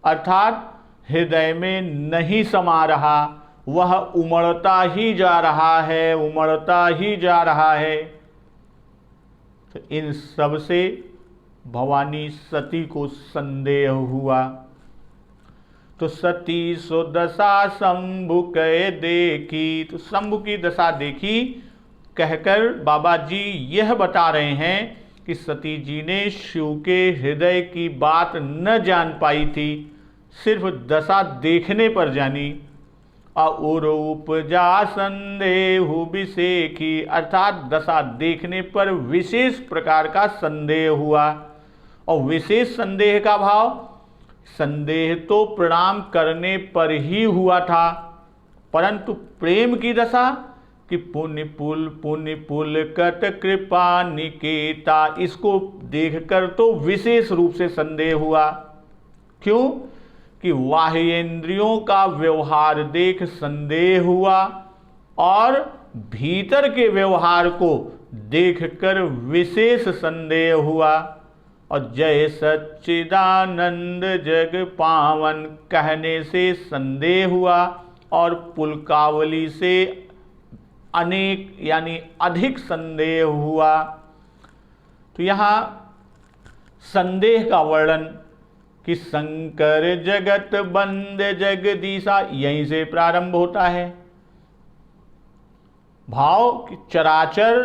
अर्थात हृदय में नहीं समा रहा, वह उमड़ता ही जा रहा है, उमड़ता ही जा रहा है। तो इन सब से भवानी सती को संदेह हुआ। तो सती सो दशा शंभु कै देखी, तो शंभु की दशा देखी कहकर बाबा जी यह बता रहे हैं कि सती जी ने शिव के हृदय की बात न जान पाई थी, सिर्फ दशा देखने पर जानी। और उपजा संदेहु बिसेखी, अर्थात दशा देखने पर विशेष प्रकार का संदेह हुआ। और विशेष संदेह का भाव, संदेह तो प्रणाम करने पर ही हुआ था, परंतु प्रेम की दशा कि पुण्य पुल कट कृपा निकेता, इसको देखकर तो विशेष रूप से संदेह हुआ। क्यों? कि बाह्येंद्रियों का व्यवहार देख संदेह हुआ और भीतर के व्यवहार को देखकर विशेष संदेह हुआ। और जय सच्चिदानंद जग पावन कहने से संदेह हुआ और पुलकावली से अनेक यानी अधिक संदेह हुआ। तो यहाँ संदेह का वर्णन कि शंकर जगत बंद जगदीशा, यहीं से प्रारंभ होता है। भाव कि चराचर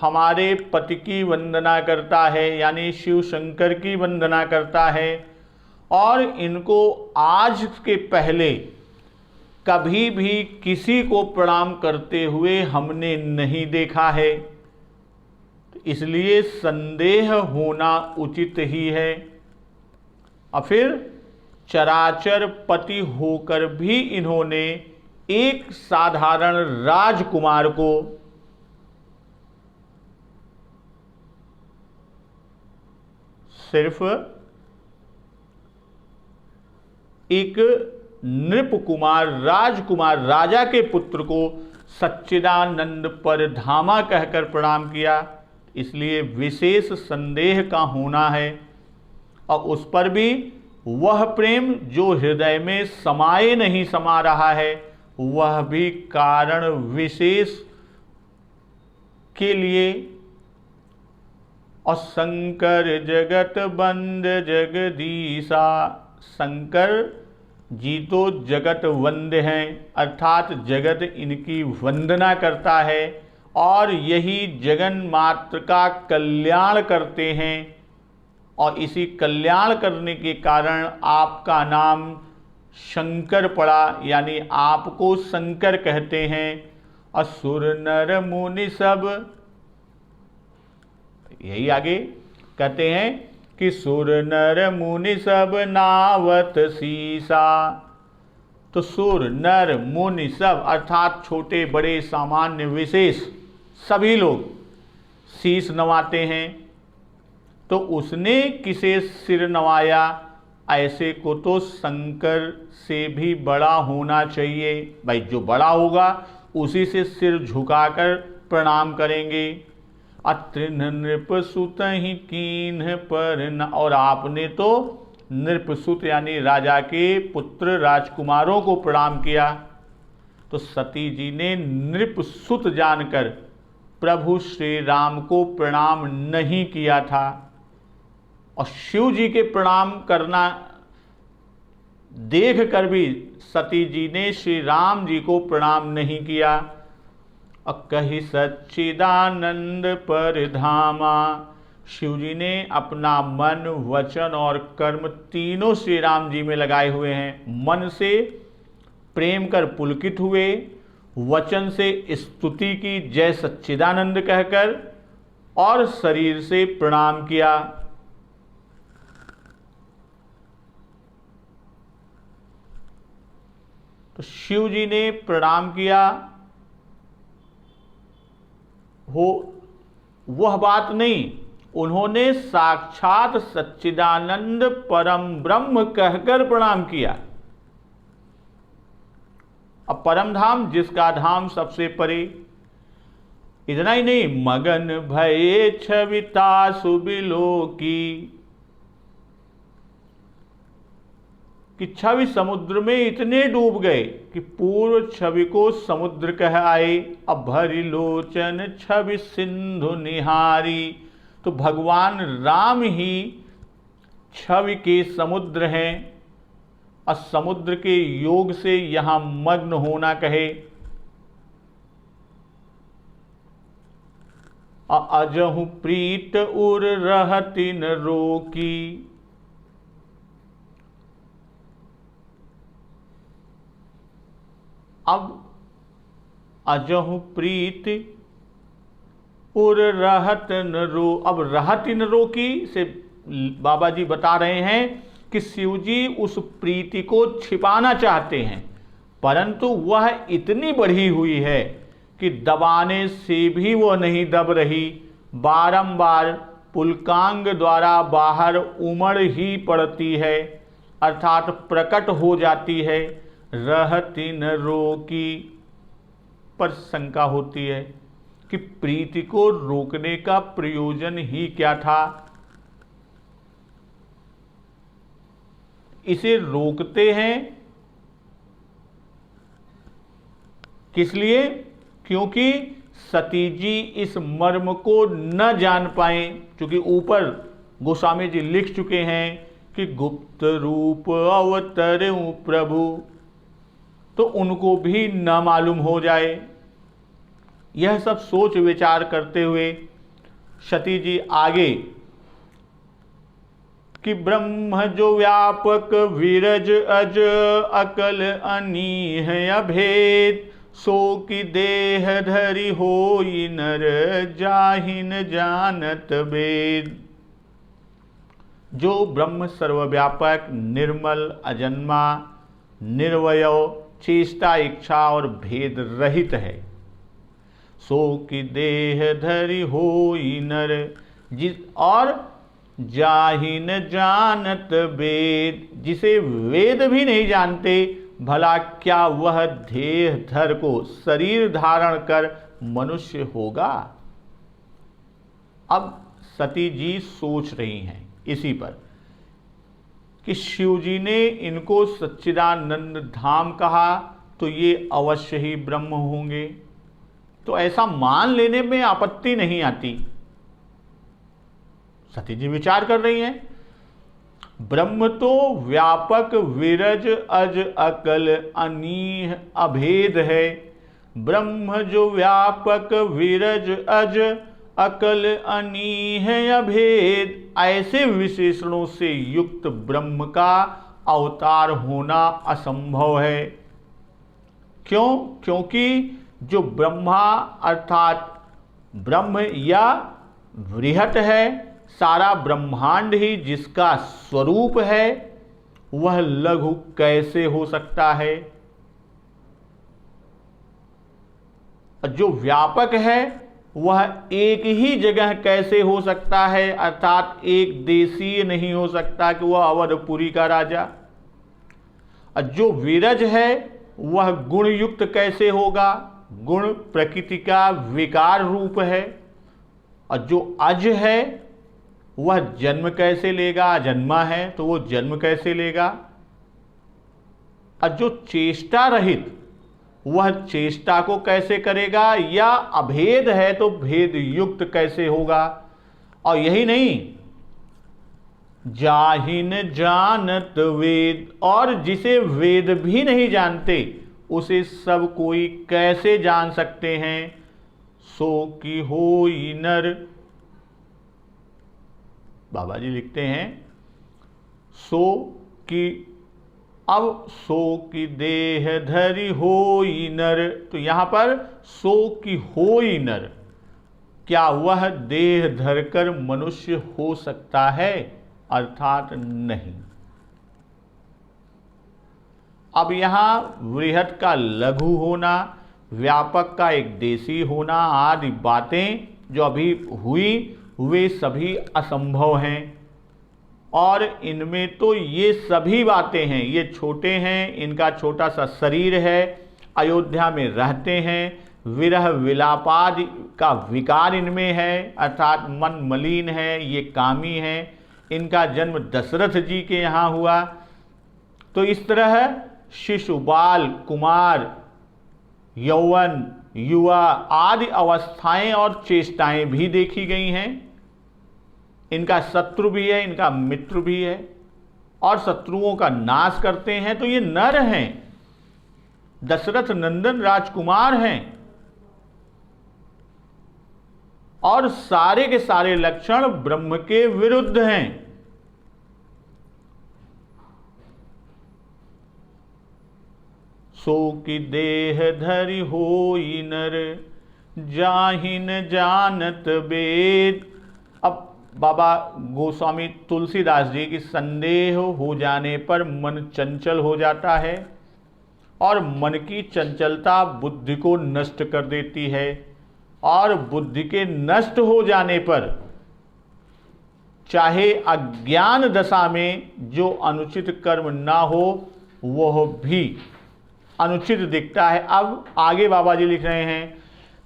हमारे पति की वंदना करता है, यानी शिव शंकर की वंदना करता है, और इनको आज के पहले कभी भी किसी को प्रणाम करते हुए हमने नहीं देखा है। तो इसलिए संदेह होना उचित ही है। और फिर चराचर पति होकर भी इन्होंने एक साधारण राजकुमार को सिर्फ एक नृप कुमार, राजकुमार, राजा के पुत्र को सच्चिदानंद परधामा कहकर प्रणाम किया। इसलिए विशेष संदेह का होना है। और उस पर भी वह प्रेम जो हृदय में समाये नहीं समा रहा है, वह भी कारण विशेष के लिए। और शंकर जगत बंद जगदीशा, शंकर जी तो जगत वंद्य हैं, अर्थात जगत इनकी वंदना करता है और यही जगन मात्र का कल्याण करते हैं। और इसी कल्याण करने के कारण आपका नाम शंकर पड़ा, यानी आपको शंकर कहते हैं। असुर नर मुनि सब, यही आगे कहते हैं कि सुर नर मुनि सब नावत सीसा। तो सुर नर मुनि सब अर्थात छोटे बड़े सामान्य विशेष सभी लोग शीश नवाते हैं। तो उसने किसे सिर नवाया, ऐसे को तो शंकर से भी बड़ा होना चाहिए। भाई जो बड़ा होगा उसी से सिर झुकाकर प्रणाम करेंगे। अत्रिन नृपसुत ही कीन्ह पर न, और आपने तो नृपसुत यानी राजा के पुत्र राजकुमारों को प्रणाम किया। तो सती जी ने नृपसुत जानकर प्रभु श्री राम को प्रणाम नहीं किया था। और शिव जी के प्रणाम करना देख कर भी सती जी ने श्री राम जी को प्रणाम नहीं किया। और कही सच्चिदानंद परधामा, शिव जी ने अपना मन वचन और कर्म तीनों श्री राम जी में लगाए हुए हैं। मन से प्रेम कर पुलकित हुए, वचन से स्तुति की जय सच्चिदानंद कहकर, और शरीर से प्रणाम किया। तो शिव जी ने प्रणाम किया हो वह बात नहीं, उन्होंने साक्षात सच्चिदानंद परम ब्रह्म कहकर प्रणाम किया। अब परम धाम जिसका धाम सबसे परे, इतना ही नहीं, मगन भये छविता सुबिलो की, कि छवि समुद्र में इतने डूब गए कि पूर्व छवि को समुद्र कह आए। अब भरी लोचन छवि सिंधु निहारी, तो भगवान राम ही छवि के समुद्र हैं। और समुद्र के योग से यहां मग्न होना कहे। अजहु प्रीत उर रहति न रोकी, अब अजहु प्रीत उर रहत न रो, अब रहत न रोकी से बाबा जी बता रहे हैं कि शिव जी उस प्रीति को छिपाना चाहते हैं, परंतु वह इतनी बढ़ी हुई है कि दबाने से भी वह नहीं दब रही, बारंबार पुलकांग द्वारा बाहर उमड़ ही पड़ती है, अर्थात प्रकट हो जाती है। रहती न रोकी पर शंका होती है कि प्रीति को रोकने का प्रयोजन ही क्या था। इसे रोकते हैं किस लिए? क्योंकि सती जी इस मर्म को न जान पाए, क्योंकि ऊपर गोस्वामी जी लिख चुके हैं कि गुप्त रूप अवतरूं प्रभु, तो उनको भी न मालूम हो जाए। यह सब सोच विचार करते हुए सती जी आगे कि ब्रह्म जो व्यापक विरज अज अकल अनीह अभेद सो की देह धरि होई नर, जाहि न जानत वेद। जो ब्रह्म सर्वव्यापक, निर्मल, अजन्मा, निर्वयव, चेष्टा, इच्छा और भेद रहित है, सो की देह धरि होई नर, और जाहि न जानत वेद, जिसे वेद भी नहीं जानते, भला क्या वह देह धर को शरीर धारण कर मनुष्य होगा। अब सती जी सोच रही हैं इसी पर कि शिव जी ने इनको सच्चिदानंद धाम कहा तो ये अवश्य ही ब्रह्म होंगे, तो ऐसा मान लेने में आपत्ति नहीं आती। सती जी विचार कर रही हैं, ब्रह्म तो व्यापक, विरज, अज, अकल, अनीह, अभेद है। ब्रह्म जो व्यापक, विरज, अज, अकल, अनीह, अभेद, ऐसे विशेषणों से युक्त ब्रह्म का अवतार होना असंभव है। क्यों? क्योंकि जो ब्रह्मा अर्थात ब्रह्म या वृहत है, सारा ब्रह्मांड ही जिसका स्वरूप है, वह लघु कैसे हो सकता है। जो व्यापक है वह एक ही जगह कैसे हो सकता है, अर्थात एक देशीय नहीं हो सकता कि वह अवधपुरी का राजा। जो विरज है वह गुण युक्त कैसे होगा, गुण प्रकृति का विकार रूप है। और जो अज है वह जन्म कैसे लेगा, अजन्मा है तो वो जन्म कैसे लेगा। और जो चेष्टा रहित वह चेष्टा को कैसे करेगा, या अभेद है तो भेद युक्त कैसे होगा। और यही नहीं, जाहि न जानत वेद, और जिसे वेद भी नहीं जानते उसे सब कोई कैसे जान सकते हैं। सो की होई नर, बाबा जी लिखते हैं सो की, अब सो की देह धरि होई नर, तो यहां पर सो की होई नर, क्या वह देह धरकर मनुष्य हो सकता है, अर्थात नहीं। अब यहां वृहत का लघु होना, व्यापक का एक देशी होना आदि बातें जो अभी हुई वे सभी असंभव हैं। और इनमें तो ये सभी बातें हैं, ये छोटे हैं, इनका छोटा सा शरीर है, अयोध्या में रहते हैं, विरह विलापादि का विकार इनमें है, अर्थात मन मलिन है, ये कामी है, इनका जन्म दशरथ जी के यहाँ हुआ। तो इस तरह शिशु, बाल, कुमार, यौवन, युवा आदि अवस्थाएं और चेष्टाएं भी देखी गई हैं। इनका शत्रु भी है, इनका मित्र भी है, और शत्रुओं का नाश करते हैं। तो ये नर हैं, दशरथ नंदन राजकुमार हैं, और सारे के सारे लक्षण ब्रह्म के विरुद्ध हैं। सो की देह धरि होई नर, जाहि न जानत वेद। अब बाबा गोस्वामी तुलसीदास जी की संदेह हो जाने पर मन चंचल हो जाता है, और मन की चंचलता बुद्धि को नष्ट कर देती है, और बुद्धि के नष्ट हो जाने पर चाहे अज्ञान दशा में जो अनुचित कर्म ना हो वह भी अनुचित दिखता है। अब आगे बाबा जी लिख रहे हैं,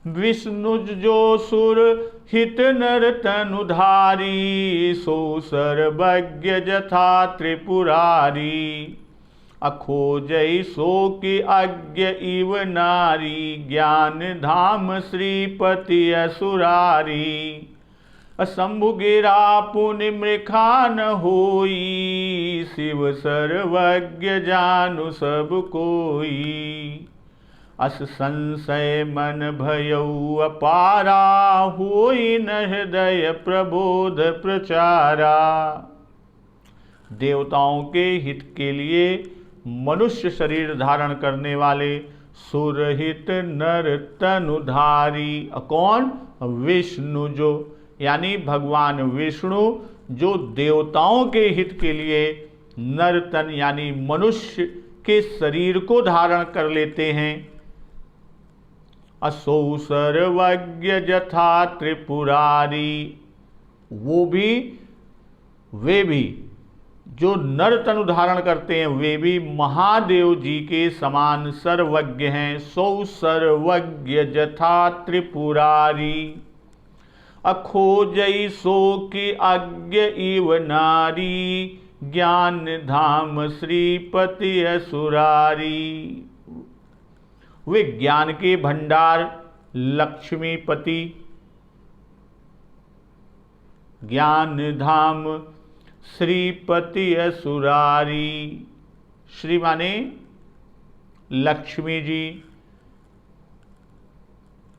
विष्णुज जो सुर हित नर तनुधारी, सो सर्वज्ञ जथा त्रिपुरारी। अखोजई सो की अज्ञ इव नारी, ज्ञान धाम श्रीपति असुरारी। असंभु गिरा पुनि मृखा न होई, शिव सर्वज्ञ जानु सब कोई। अस संशय मन भयउ अपारा, होई न हृदय प्रबोध प्रचारा। देवताओं के हित के लिए मनुष्य शरीर धारण करने वाले सुरहित नर तनुधारी। कौन? विष्णु, जो यानी भगवान विष्णु जो देवताओं के हित के लिए नर तन यानी मनुष्य के शरीर को धारण कर लेते हैं। असौ सर्वज्ञ जथा त्रिपुरारी, वे भी जो नर तनु धारण करते हैं वे भी महादेव जी के समान सर्वज्ञ हैं। सौ सर्वज्ञ जथा त्रिपुरारी, अखोजई सो की अज्ञ इव नारी, ज्ञान धाम श्रीपति असुरारी। वे ज्ञान के भंडार लक्ष्मीपति, ज्ञान धाम श्रीपति असुरारी। श्री माने लक्ष्मी जी,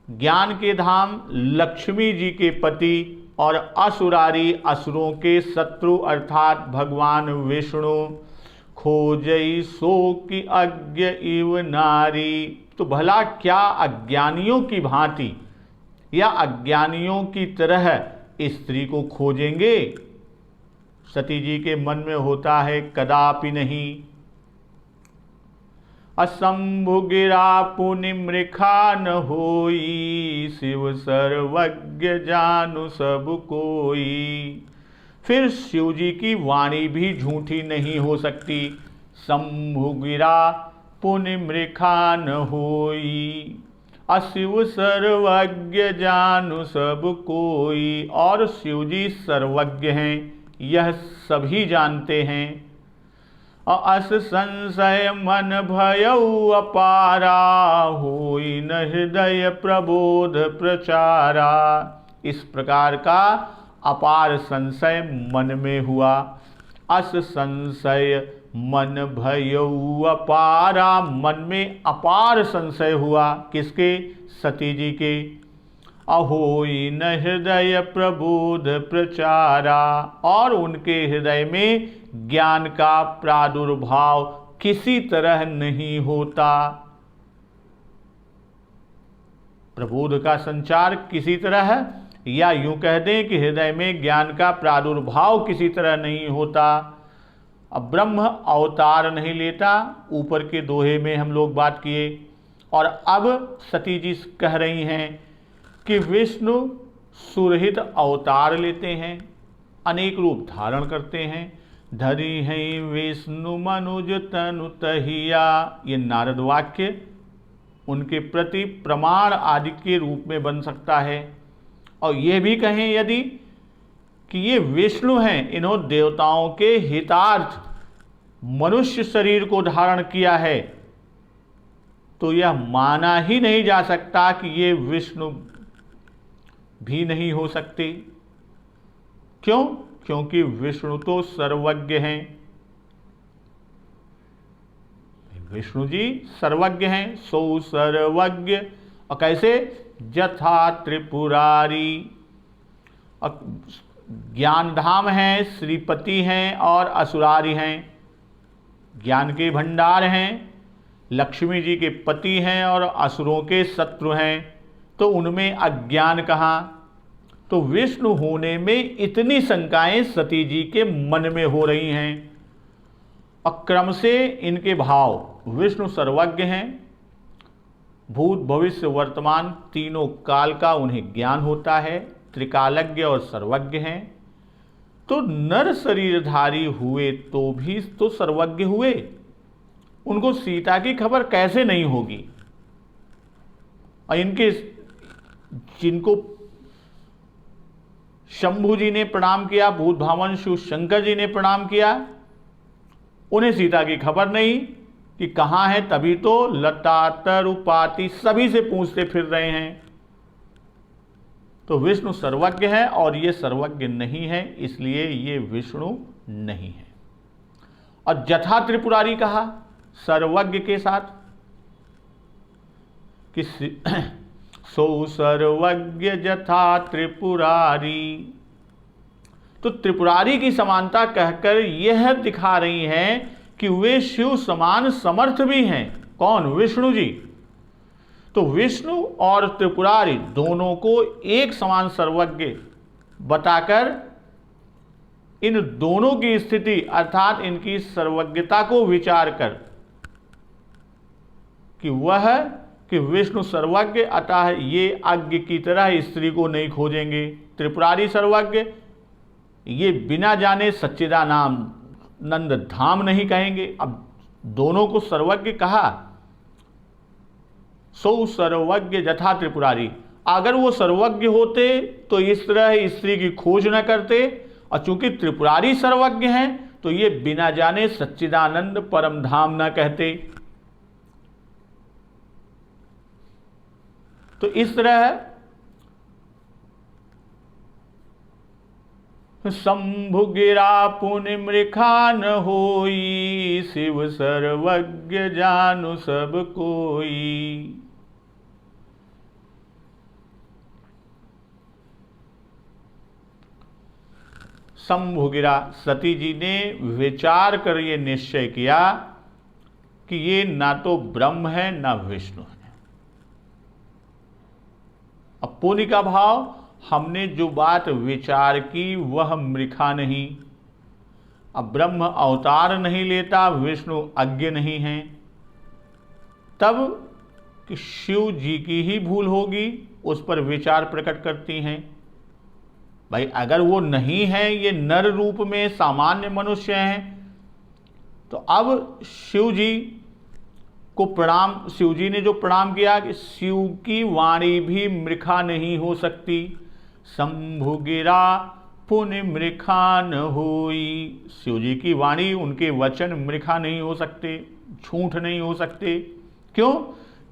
ज्ञान के धाम लक्ष्मी जी के पति, और असुरारी असुरों के शत्रु अर्थात भगवान विष्णु। खोजई सो की अज्ञ इव नारी, तो भला क्या अज्ञानियों की भांति या अज्ञानियों की तरह स्त्री को खोजेंगे? सती जी के मन में होता है कदापि नहीं। असंभु गिरा पुनि मृखा न होई, शिव सर्वज्ञ जानु सब कोई। फिर शिव जी की वाणी भी झूठी नहीं हो सकती। शंभु गिरा पुनि मृखा न होई, अशिव सर्वज्ञ जानु सब कोई। और शिव जी सर्वज्ञ हैं, यह सभी जानते हैं। अस संशय मन भयउ अपारा, होई न हृदय प्रबोध प्रचारा। इस प्रकार का अपार संशय मन में हुआ। अस संशय मन भयउ अपारा, मन में अपार संशय हुआ। किसके? सती जी के। अहोई न हृदय प्रबोध प्रचारा, और उनके हृदय में ज्ञान का प्रादुर्भाव किसी तरह नहीं होता। प्रबोध का संचार किसी तरह, या यूं कह दें कि हृदय में ज्ञान का प्रादुर्भाव किसी तरह नहीं होता। अब ब्रह्म अवतार नहीं लेता, ऊपर के दोहे में हम लोग बात किए। और अब सती जी कह रही हैं कि विष्णु सुरहित अवतार लेते हैं, अनेक रूप धारण करते हैं। धरी हैं विष्णु मनुज तनु तहिया, ये नारद वाक्य उनके प्रति प्रमाण आदि के रूप में बन सकता है। और ये भी कहें यदि कि ये विष्णु हैं, इन्होंने देवताओं के हितार्थ मनुष्य शरीर को धारण किया है, तो यह माना ही नहीं जा सकता कि ये विष्णु भी नहीं हो सकते। क्यों? क्योंकि विष्णु तो सर्वज्ञ हैं। विष्णु जी सर्वज्ञ हैं। सो सर्वज्ञ, और कैसे? जथा त्रिपुरारी, ज्ञान धाम हैं, श्रीपति हैं और असुरारी हैं। ज्ञान के भंडार हैं, लक्ष्मी जी के पति हैं और असुरों के शत्रु हैं। तो उनमें अज्ञान कहाँ? तो विष्णु होने में इतनी शंकाएं सती जी के मन में हो रही हैं। अक्रम से इनके भाव, विष्णु सर्वज्ञ हैं, भूत भविष्य वर्तमान तीनों काल का उन्हें ज्ञान होता है, त्रिकालज्ञ और सर्वज्ञ हैं। तो नर शरीरधारी हुए तो भी तो सर्वज्ञ हुए, उनको सीता की खबर कैसे नहीं होगी? और इनके जिनको शंभु जी ने प्रणाम किया, भूत भावन शिव शंकर जी ने प्रणाम किया, उन्हें सीता की खबर नहीं कि कहाँ है। तभी तो लता तरुपाति सभी से पूछते फिर रहे हैं। तो विष्णु सर्वज्ञ है और ये सर्वज्ञ नहीं है, इसलिए ये विष्णु नहीं है। और जथा त्रिपुरारी कहा सर्वज्ञ के साथ कि सो सर्वज्ञ जथा त्रिपुरारी। तो त्रिपुरारी की समानता कहकर यह दिखा रही हैं कि वे शिव समान समर्थ भी हैं। कौन? विष्णु जी। तो विष्णु और त्रिपुरारी दोनों को एक समान सर्वज्ञ बताकर इन दोनों की स्थिति अर्थात इनकी सर्वज्ञता को विचार कर कि विष्णु सर्वज्ञ, अतः ये अज्ञ की तरह स्त्री को नहीं खोजेंगे। त्रिपुरारी सर्वज्ञ, ये बिना जाने सच्चिदानंद धाम नहीं कहेंगे। अब दोनों को सर्वज्ञ कहा। सौ सर्वज्ञ जथा त्रिपुरारी, अगर वो सर्वज्ञ होते तो इस तरह स्त्री की खोज न करते, और चूंकि त्रिपुरारी सर्वज्ञ हैं तो ये बिना जाने सच्चिदानंद परम धाम न कहते। तो इस तरह शंभु गिरा पुनि मृखा न होई, शिव सर्वज्ञ जानु सब कोई। शंभु गिरा, सती जी ने विचार कर ये निश्चय किया कि ये ना तो ब्रह्म है ना विष्णु है। अब पुनि का भाव, हमने जो बात विचार की वह मृखा नहीं। अब ब्रह्म अवतार नहीं लेता, विष्णु अज्ञ नहीं है, तब कि शिव जी की ही भूल होगी, उस पर विचार प्रकट करती हैं। भाई अगर वो नहीं है, ये नर रूप में सामान्य मनुष्य हैं, तो अब शिव जी ने जो प्रणाम किया कि शिव की वाणी भी मृखा नहीं हो सकती। शंभु गिरा पुनि मृखा न होई, शिव जी की वाणी, उनके वचन मृखा नहीं हो सकते, झूठ नहीं हो सकते। क्यों?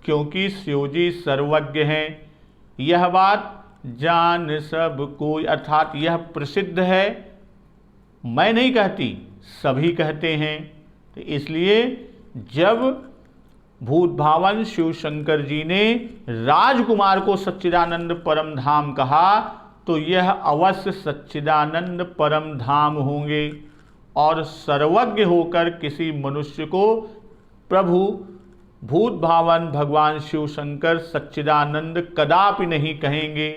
क्योंकि शिव जी सर्वज्ञ हैं। यह बात जान सब कोई, अर्थात यह प्रसिद्ध है, मैं नहीं कहती, सभी कहते हैं। तो इसलिए जब भूत भावन शिव शंकर जी ने राजकुमार को सच्चिदानंद परम धाम कहा, तो यह अवश्य सच्चिदानंद परम धाम होंगे। और सर्वज्ञ होकर किसी मनुष्य को प्रभु भूत भावन भगवान शिव शंकर सच्चिदानंद कदापि नहीं कहेंगे।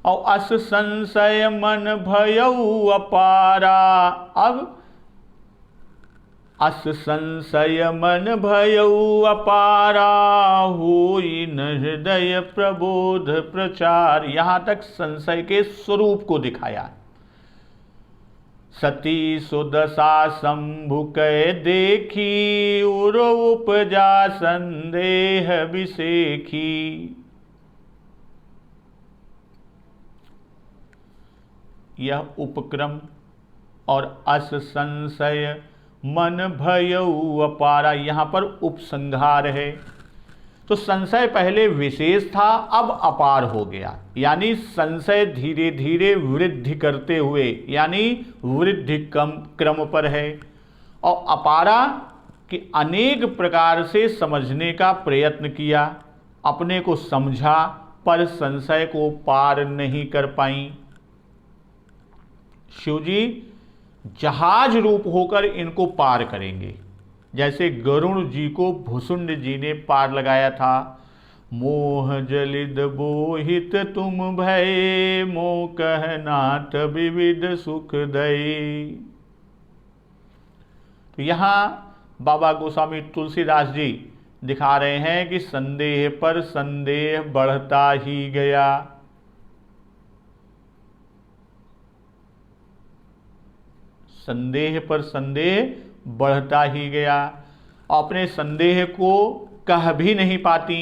और अस संशय मन भयउ अपारा, अब अस संशय मन भयउ अपारा, होई न हृदय प्रबोध प्रचार। यहां तक संशय के स्वरूप को दिखाया। सती सुदशा शंभु कै देखी, उर उपजा संदेह विसेखी। यह उपक्रम और अस संशय मन भयउ अपारा, यहां पर उपसंहार है। तो संशय पहले विशेष था, अब अपार हो गया, यानी संशय धीरे धीरे वृद्धि करते हुए, यानी वृद्धि क्रम पर है। और अपारा कि अनेक प्रकार से समझने का प्रयत्न किया, अपने को समझा, पर संशय को पार नहीं कर पाई। शिवजी जहाज रूप होकर इनको पार करेंगे, जैसे गरुण जी को भुसुंड जी ने पार लगाया था। मोह जलिद बोहित तुम भय, मोह कहनाथ विविध सुख दई। तो यहां बाबा गोस्वामी तुलसीदास जी दिखा रहे हैं कि संदेह पर संदेह बढ़ता ही गया। संदेह पर संदेह बढ़ता ही गया। अपने संदेह को कह भी नहीं पाती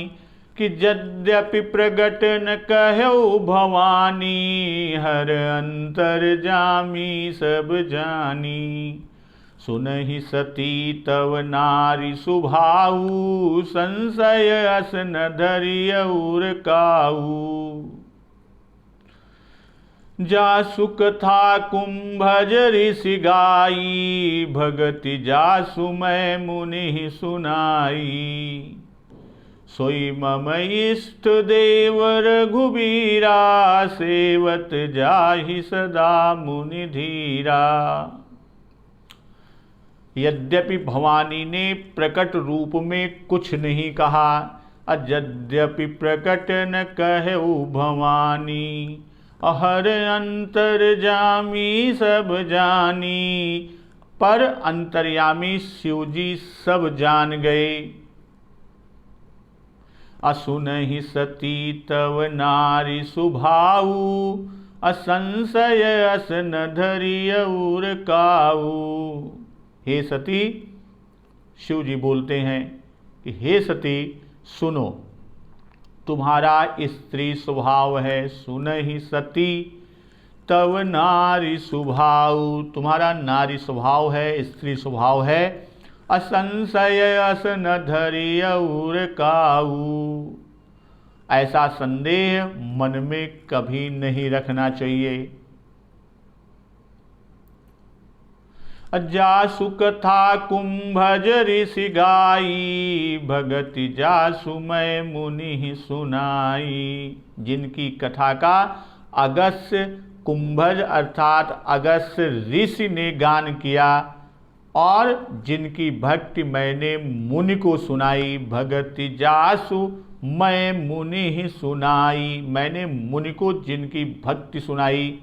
कि यद्यपि प्रगट न कहो भवानी, हर अंतर जामी सब जानी। सुनहि सती तव नारी सुभाऊ, संशय अस न धरियउर काऊ। जासु कथा कुंभज ऋषि गाई, भगति जासु मैं मुनि सुनाई। सोई मम इष्ट देव रघुबीरा, सेवत जाहि सदा मुनि धीरा। यद्यपि भवानी ने प्रकट रूप में कुछ नहीं कहा, अयद्यपि प्रकट न कहु भवानी, हर अंतर्यामी सब जानी। पर अंतर्यामी शिव जी सब जान गए। असुनहि सती तव नारी सुभाऊ, असंशय अस न धरियउर काऊ। हे सती, शिव जी बोलते हैं कि हे सती सुनो, तुम्हारा स्त्री स्वभाव है। सुनहि सती तव नारी स्वभाव, तुम्हारा नारी स्वभाव है, स्त्री स्वभाव है। असंशय अस न धरियउर काऊ, ऐसा संदेह मन में कभी नहीं रखना चाहिए। जासु कथा कुंभज ऋषि गाई, भगति जासु मैं मुनि सुनाई। जिनकी कथा का अगस्त्य कुंभज अर्थात अगस्त्य ऋषि ने गान किया और जिनकी भक्ति मैंने मुनि को सुनाई। भगति जासु मैं मुनि सुनाई, मैंने मुनि को जिनकी भक्ति सुनाई।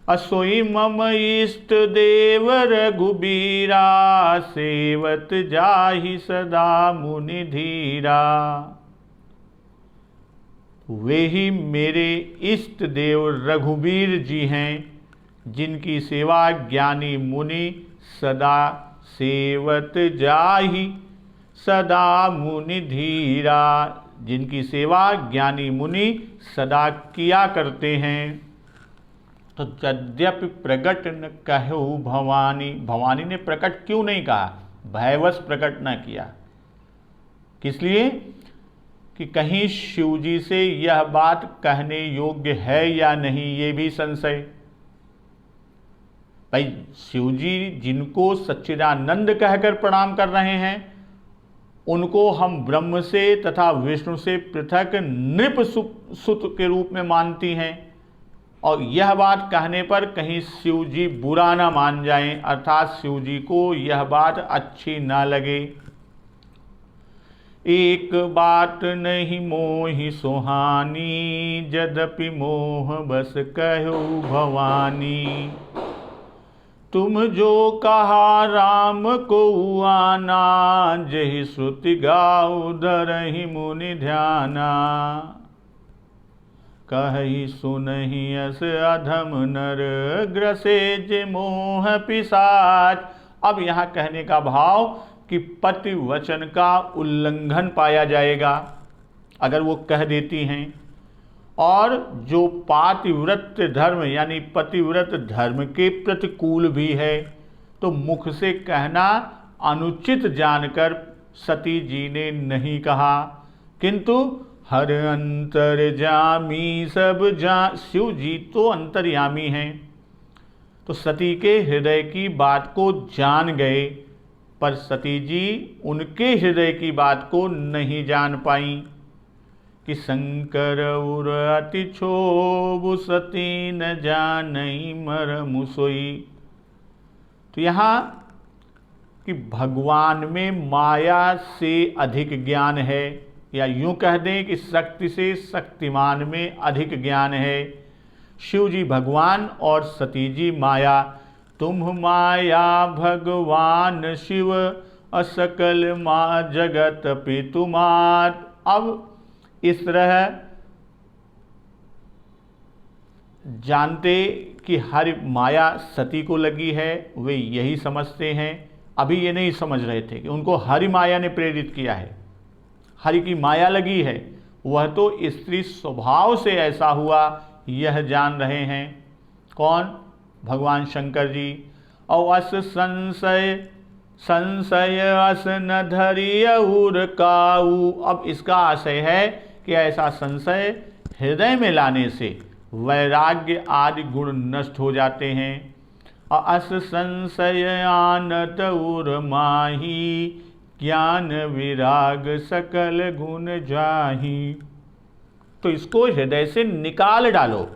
असोई मम इष्ट देव रघुबीरा, सेवत जाहि सदा मुनि धीरा। वे ही मेरे इष्ट देव रघुबीर जी हैं, जिनकी सेवा ज्ञानी मुनि सदा सेवत जाहि सदा मुनि धीरा, जिनकी सेवा ज्ञानी मुनि सदा किया करते हैं। तो यद्यपि प्रकट न कहु भवानी, भवानी ने प्रकट क्यों नहीं कहा, भयवश प्रकट न किया। किस लिए कि कहीं शिव जी से यह बात कहने योग्य है या नहीं, ये भी संशय। भाई शिव जी जिनको सच्चिदानंद कहकर प्रणाम कर रहे हैं, उनको हम ब्रह्म से तथा विष्णु से पृथक नृप सुत के रूप में मानती हैं, और यह बात कहने पर कहीं शिव जी बुरा ना मान जाएं, अर्थात शिव जी को यह बात अच्छी ना लगे। एक बात नहीं मोहि सुहानी, यद्यपि मोह बस कहो भवानी। तुम जो कहा राम को आना, जहि श्रुति गाऊ धरहि मुनि ध्याना। कहि सुनहि अस अधम नर, ग्रसे जे मोह पिशाच। अब यहाँ कहने का भाव कि पति वचन का उल्लंघन पाया जाएगा अगर वो कह देती हैं, और जो पातिव्रत धर्म यानी पतिव्रत धर्म के प्रतिकूल भी है, तो मुख से कहना अनुचित जानकर सती जी ने नहीं कहा, किंतु हर अंतर्यामी सब शिव जी तो अंतर्यामी हैं, तो सती के हृदय की बात को जान गए, पर सती जी उनके हृदय की बात को नहीं जान पाई कि शंकर उर अति क्षोभ, सती न जानई मरमु सोई। तो यहाँ कि भगवान में माया से अधिक ज्ञान है, या यूं कह दें कि शक्ति से शक्तिमान में अधिक ज्ञान है। शिव जी भगवान और सती जी माया। तुम माया भगवान शिव, असकल माँ जगत पितुमात। अब इस तरह जानते कि हर माया सती को लगी है, वे यही समझते हैं। अभी ये नहीं समझ रहे थे कि उनको हरि माया ने प्रेरित किया है, हरि की माया लगी है, वह तो स्त्री स्वभाव से ऐसा हुआ यह जान रहे हैं। कौन? भगवान शंकर जी। और अस संशय अस न धरियउर काऊ। अब इसका आशय है कि ऐसा संशय हृदय में लाने से वैराग्य आदि गुण नष्ट हो जाते हैं। अस संशय आनत उर माही, ज्ञान विराग सकल गुण जाही। तो इसको हृदय से निकाल डालो,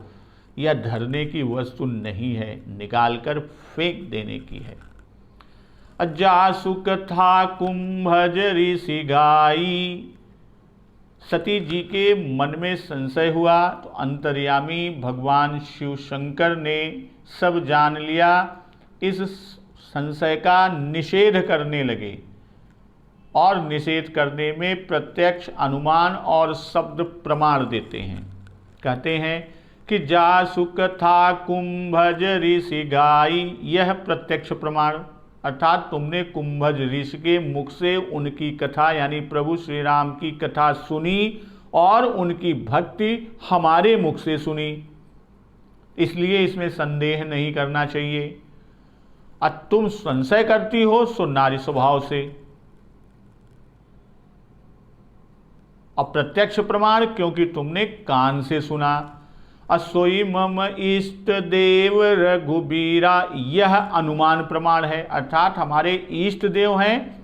यह धरने की वस्तु नहीं है, निकाल कर फेंक देने की है। जासु कथा कुंभज ऋषि गाई। सती जी के मन में संशय हुआ तो अंतर्यामी भगवान शिव शंकर ने सब जान लिया। इस संशय का निषेध करने लगे और निषेध करने में प्रत्यक्ष अनुमान और शब्द प्रमाण देते हैं। कहते हैं कि जासु कथा कुंभज ऋषि गाई, यह प्रत्यक्ष प्रमाण, अर्थात तुमने कुंभज ऋषि के मुख से उनकी कथा यानी प्रभु श्री राम की कथा सुनी और उनकी भक्ति हमारे मुख से सुनी, इसलिए इसमें संदेह नहीं करना चाहिए। अब तुम संशय करती हो सो नारी स्वभाव से। अप्रत्यक्ष प्रमाण क्योंकि तुमने कान से सुना। असोई मम इष्ट देव रघुबीरा, यह अनुमान प्रमाण है, अर्थात हमारे इष्ट देव हैं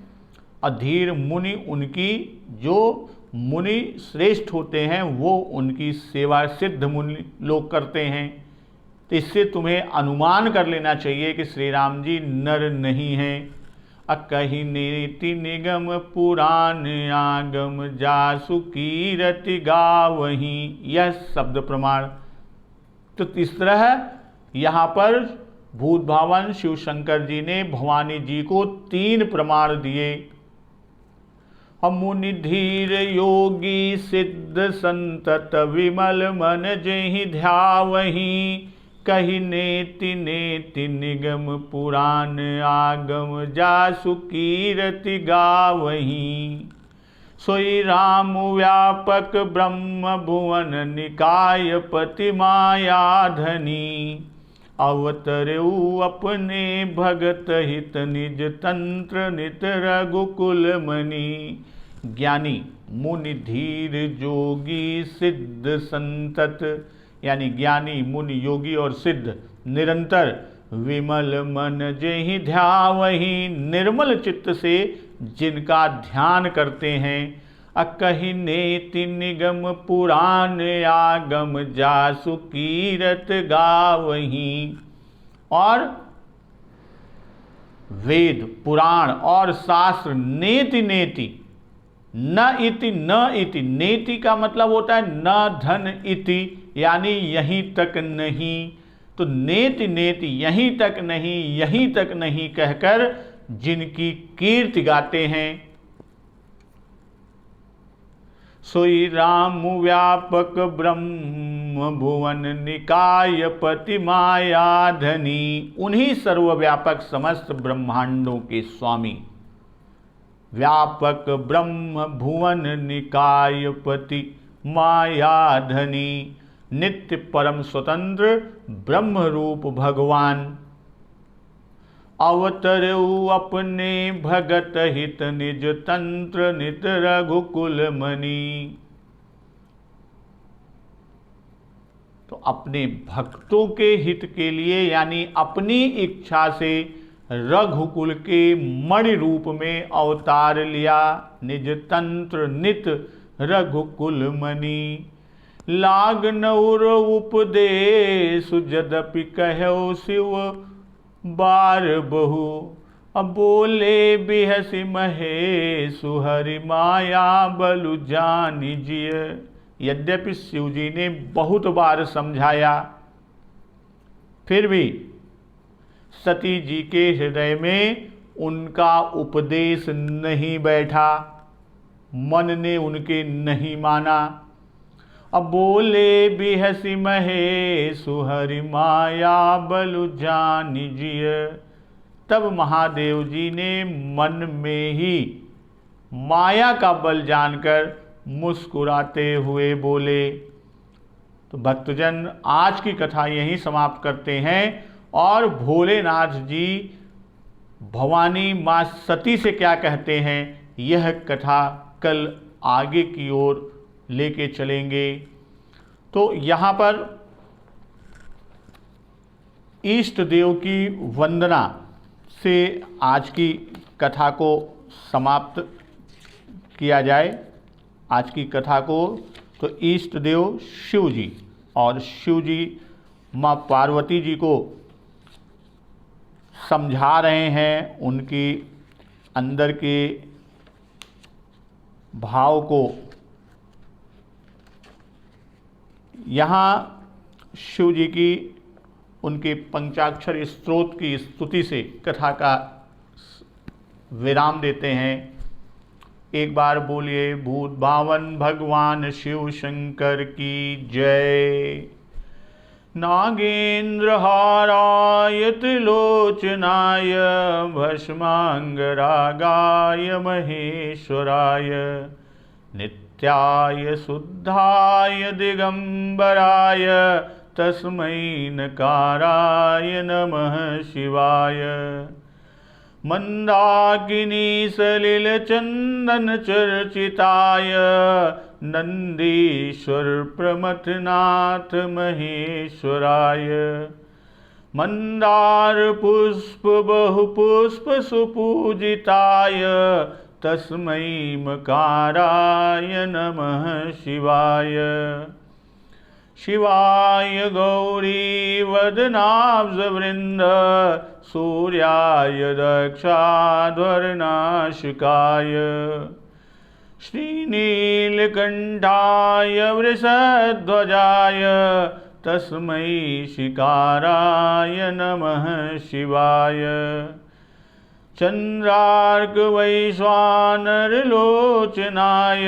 अधीर मुनि, उनकी जो मुनि श्रेष्ठ होते हैं वो उनकी सेवा सिद्ध मुनि लोग करते हैं। तो इससे तुम्हें अनुमान कर लेना चाहिए कि श्री राम जी नर नहीं हैं। अकहि नीति निगम पुराण आगम जासु कीरति गावहीं, यह शब्द प्रमाण। तो इस तरह यहाँ पर भूत भावन शिव शंकर जी ने भवानी जी को 3 प्रमाण दिए। मुनि धीर योगी सिद्ध संतत विमल मन जेहि ध्यावहीं, कहि नेति नेति निगम पुराण आगम जासु कीरति गावहीं। सोई राम व्यापक ब्रह्म भुवन निकाय पति मायाधनी, अवतरऊ अपने भगत हित निज तंत्र नित रघुकुल मणि। ज्ञानी मुनि धीर जोगी सिद्ध संतत, यानी ज्ञानी मुनि योगी और सिद्ध निरंतर विमल मन जेहि ध्यावहीं, निर्मल चित्त से जिनका ध्यान करते हैं। अकहि नेति निगम पुराण आगम जासु कीरत गावहीं, और वेद पुराण और शास्त्र नेति नेति, न इति न इति, नेति का मतलब होता है न धन इति, यानी यहीं तक नहीं, तो नेति नेति यहीं तक नहीं, यहीं तक नहीं कहकर जिनकी कीर्ति गाते हैं। सोई राम व्यापक ब्रह्म भुवन निकाय पति मायाधनी, उन्हीं सर्वव्यापक समस्त ब्रह्मांडों के स्वामी, व्यापक ब्रह्म भुवन निकाय पति मायाधनी, नित्य परम स्वतंत्र ब्रह्म रूप भगवान। अवतरऊ अपने भगत हित निज तंत्र नित रघुकुल मणि, तो अपने भक्तों के हित के लिए यानी अपनी इच्छा से रघुकुल के मणि रूप में अवतार लिया। निज तंत्र नित रघुकुल मणि, लाग नौर उपदेश यद्यपि कहो शिव बार बहु, अब बोले बिहसि महेशु हरि माया बलु जानि जिय। यद्यपि शिव जी ने बहुत बार समझाया, फिर भी सती जी के हृदय में उनका उपदेश नहीं बैठा, मन ने उनके नहीं माना। अब बोले बिहसि महेशु हरि माया बलु जानि जिय, तब महादेव जी ने मन में ही माया का बल जानकर मुस्कुराते हुए बोले। तो भक्तजन आज की कथा यहीं समाप्त करते हैं और भोलेनाथ जी भवानी माँ सती से क्या कहते हैं यह कथा कल आगे की ओर लेके चलेंगे। तो यहाँ पर इष्ट देव की वंदना से आज की कथा को समाप्त किया जाए। आज की कथा को तो इष्ट देव शिव जी और शिव जी माँ पार्वती जी को समझा रहे हैं, उनकी अंदर के भाव को। यहाँ शिव जी की उनके पंचाक्षर स्तोत्र की स्तुति से कथा का विराम देते हैं। एक बार बोलिए भूत भावन भगवान शिव शंकर की जय। नागेन्द्रहाराय त्रिलोचनाय भस्मांगरागाय महेश्वराय नित्याय शुद्धाय दिगंबराय तस्मै नकाराय नमः शिवाय। मंदाकिनी सलिल चंदन चर्चिताय नंदीश्वर प्रमथनाथ महेश्वराय। मंदार पुष्प बहुपुष्प सुपूजिताय तस्मै मकाराय नमः शिवाय। शिवाय गौरी वदनाब्जवृंद सूर्याय दक्षाध्वरनाशिकाय श्रीनीलकंठाय वृषध्वजाय तस्मै शिकाराय नमः शिवाय। चंद्रार्कवैश्वानरलोचनाय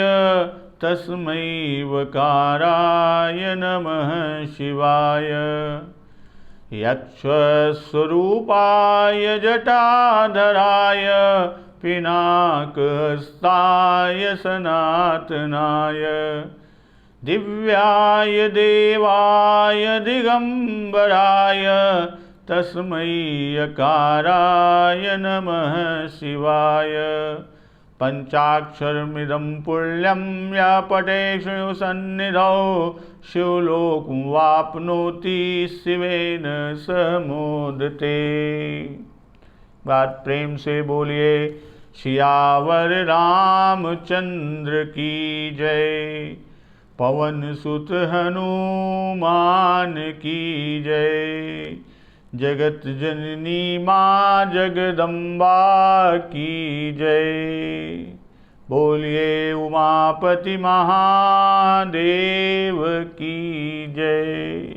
तस्मै वकाराय नमः शिवाय। यक्षस्वरूपाय जटाधराय पिनाकहस्ताय सनातनाय दिव्याय देवाय दिगंबराय तस्मै यकाराय नमः शिवाय। पंचाक्षरमिदं पुण्यं या पठे शिवसन्निधौ शिवलोकं वाप्नोति शिवेन सह मोदते। बात प्रेम से बोलिए सियावर रामचंद्र की जय। पवन सुत हनुमान की जय। जगत जननी माँ जगदम्बा की जय। बोलिए उमापति महादेव की जय।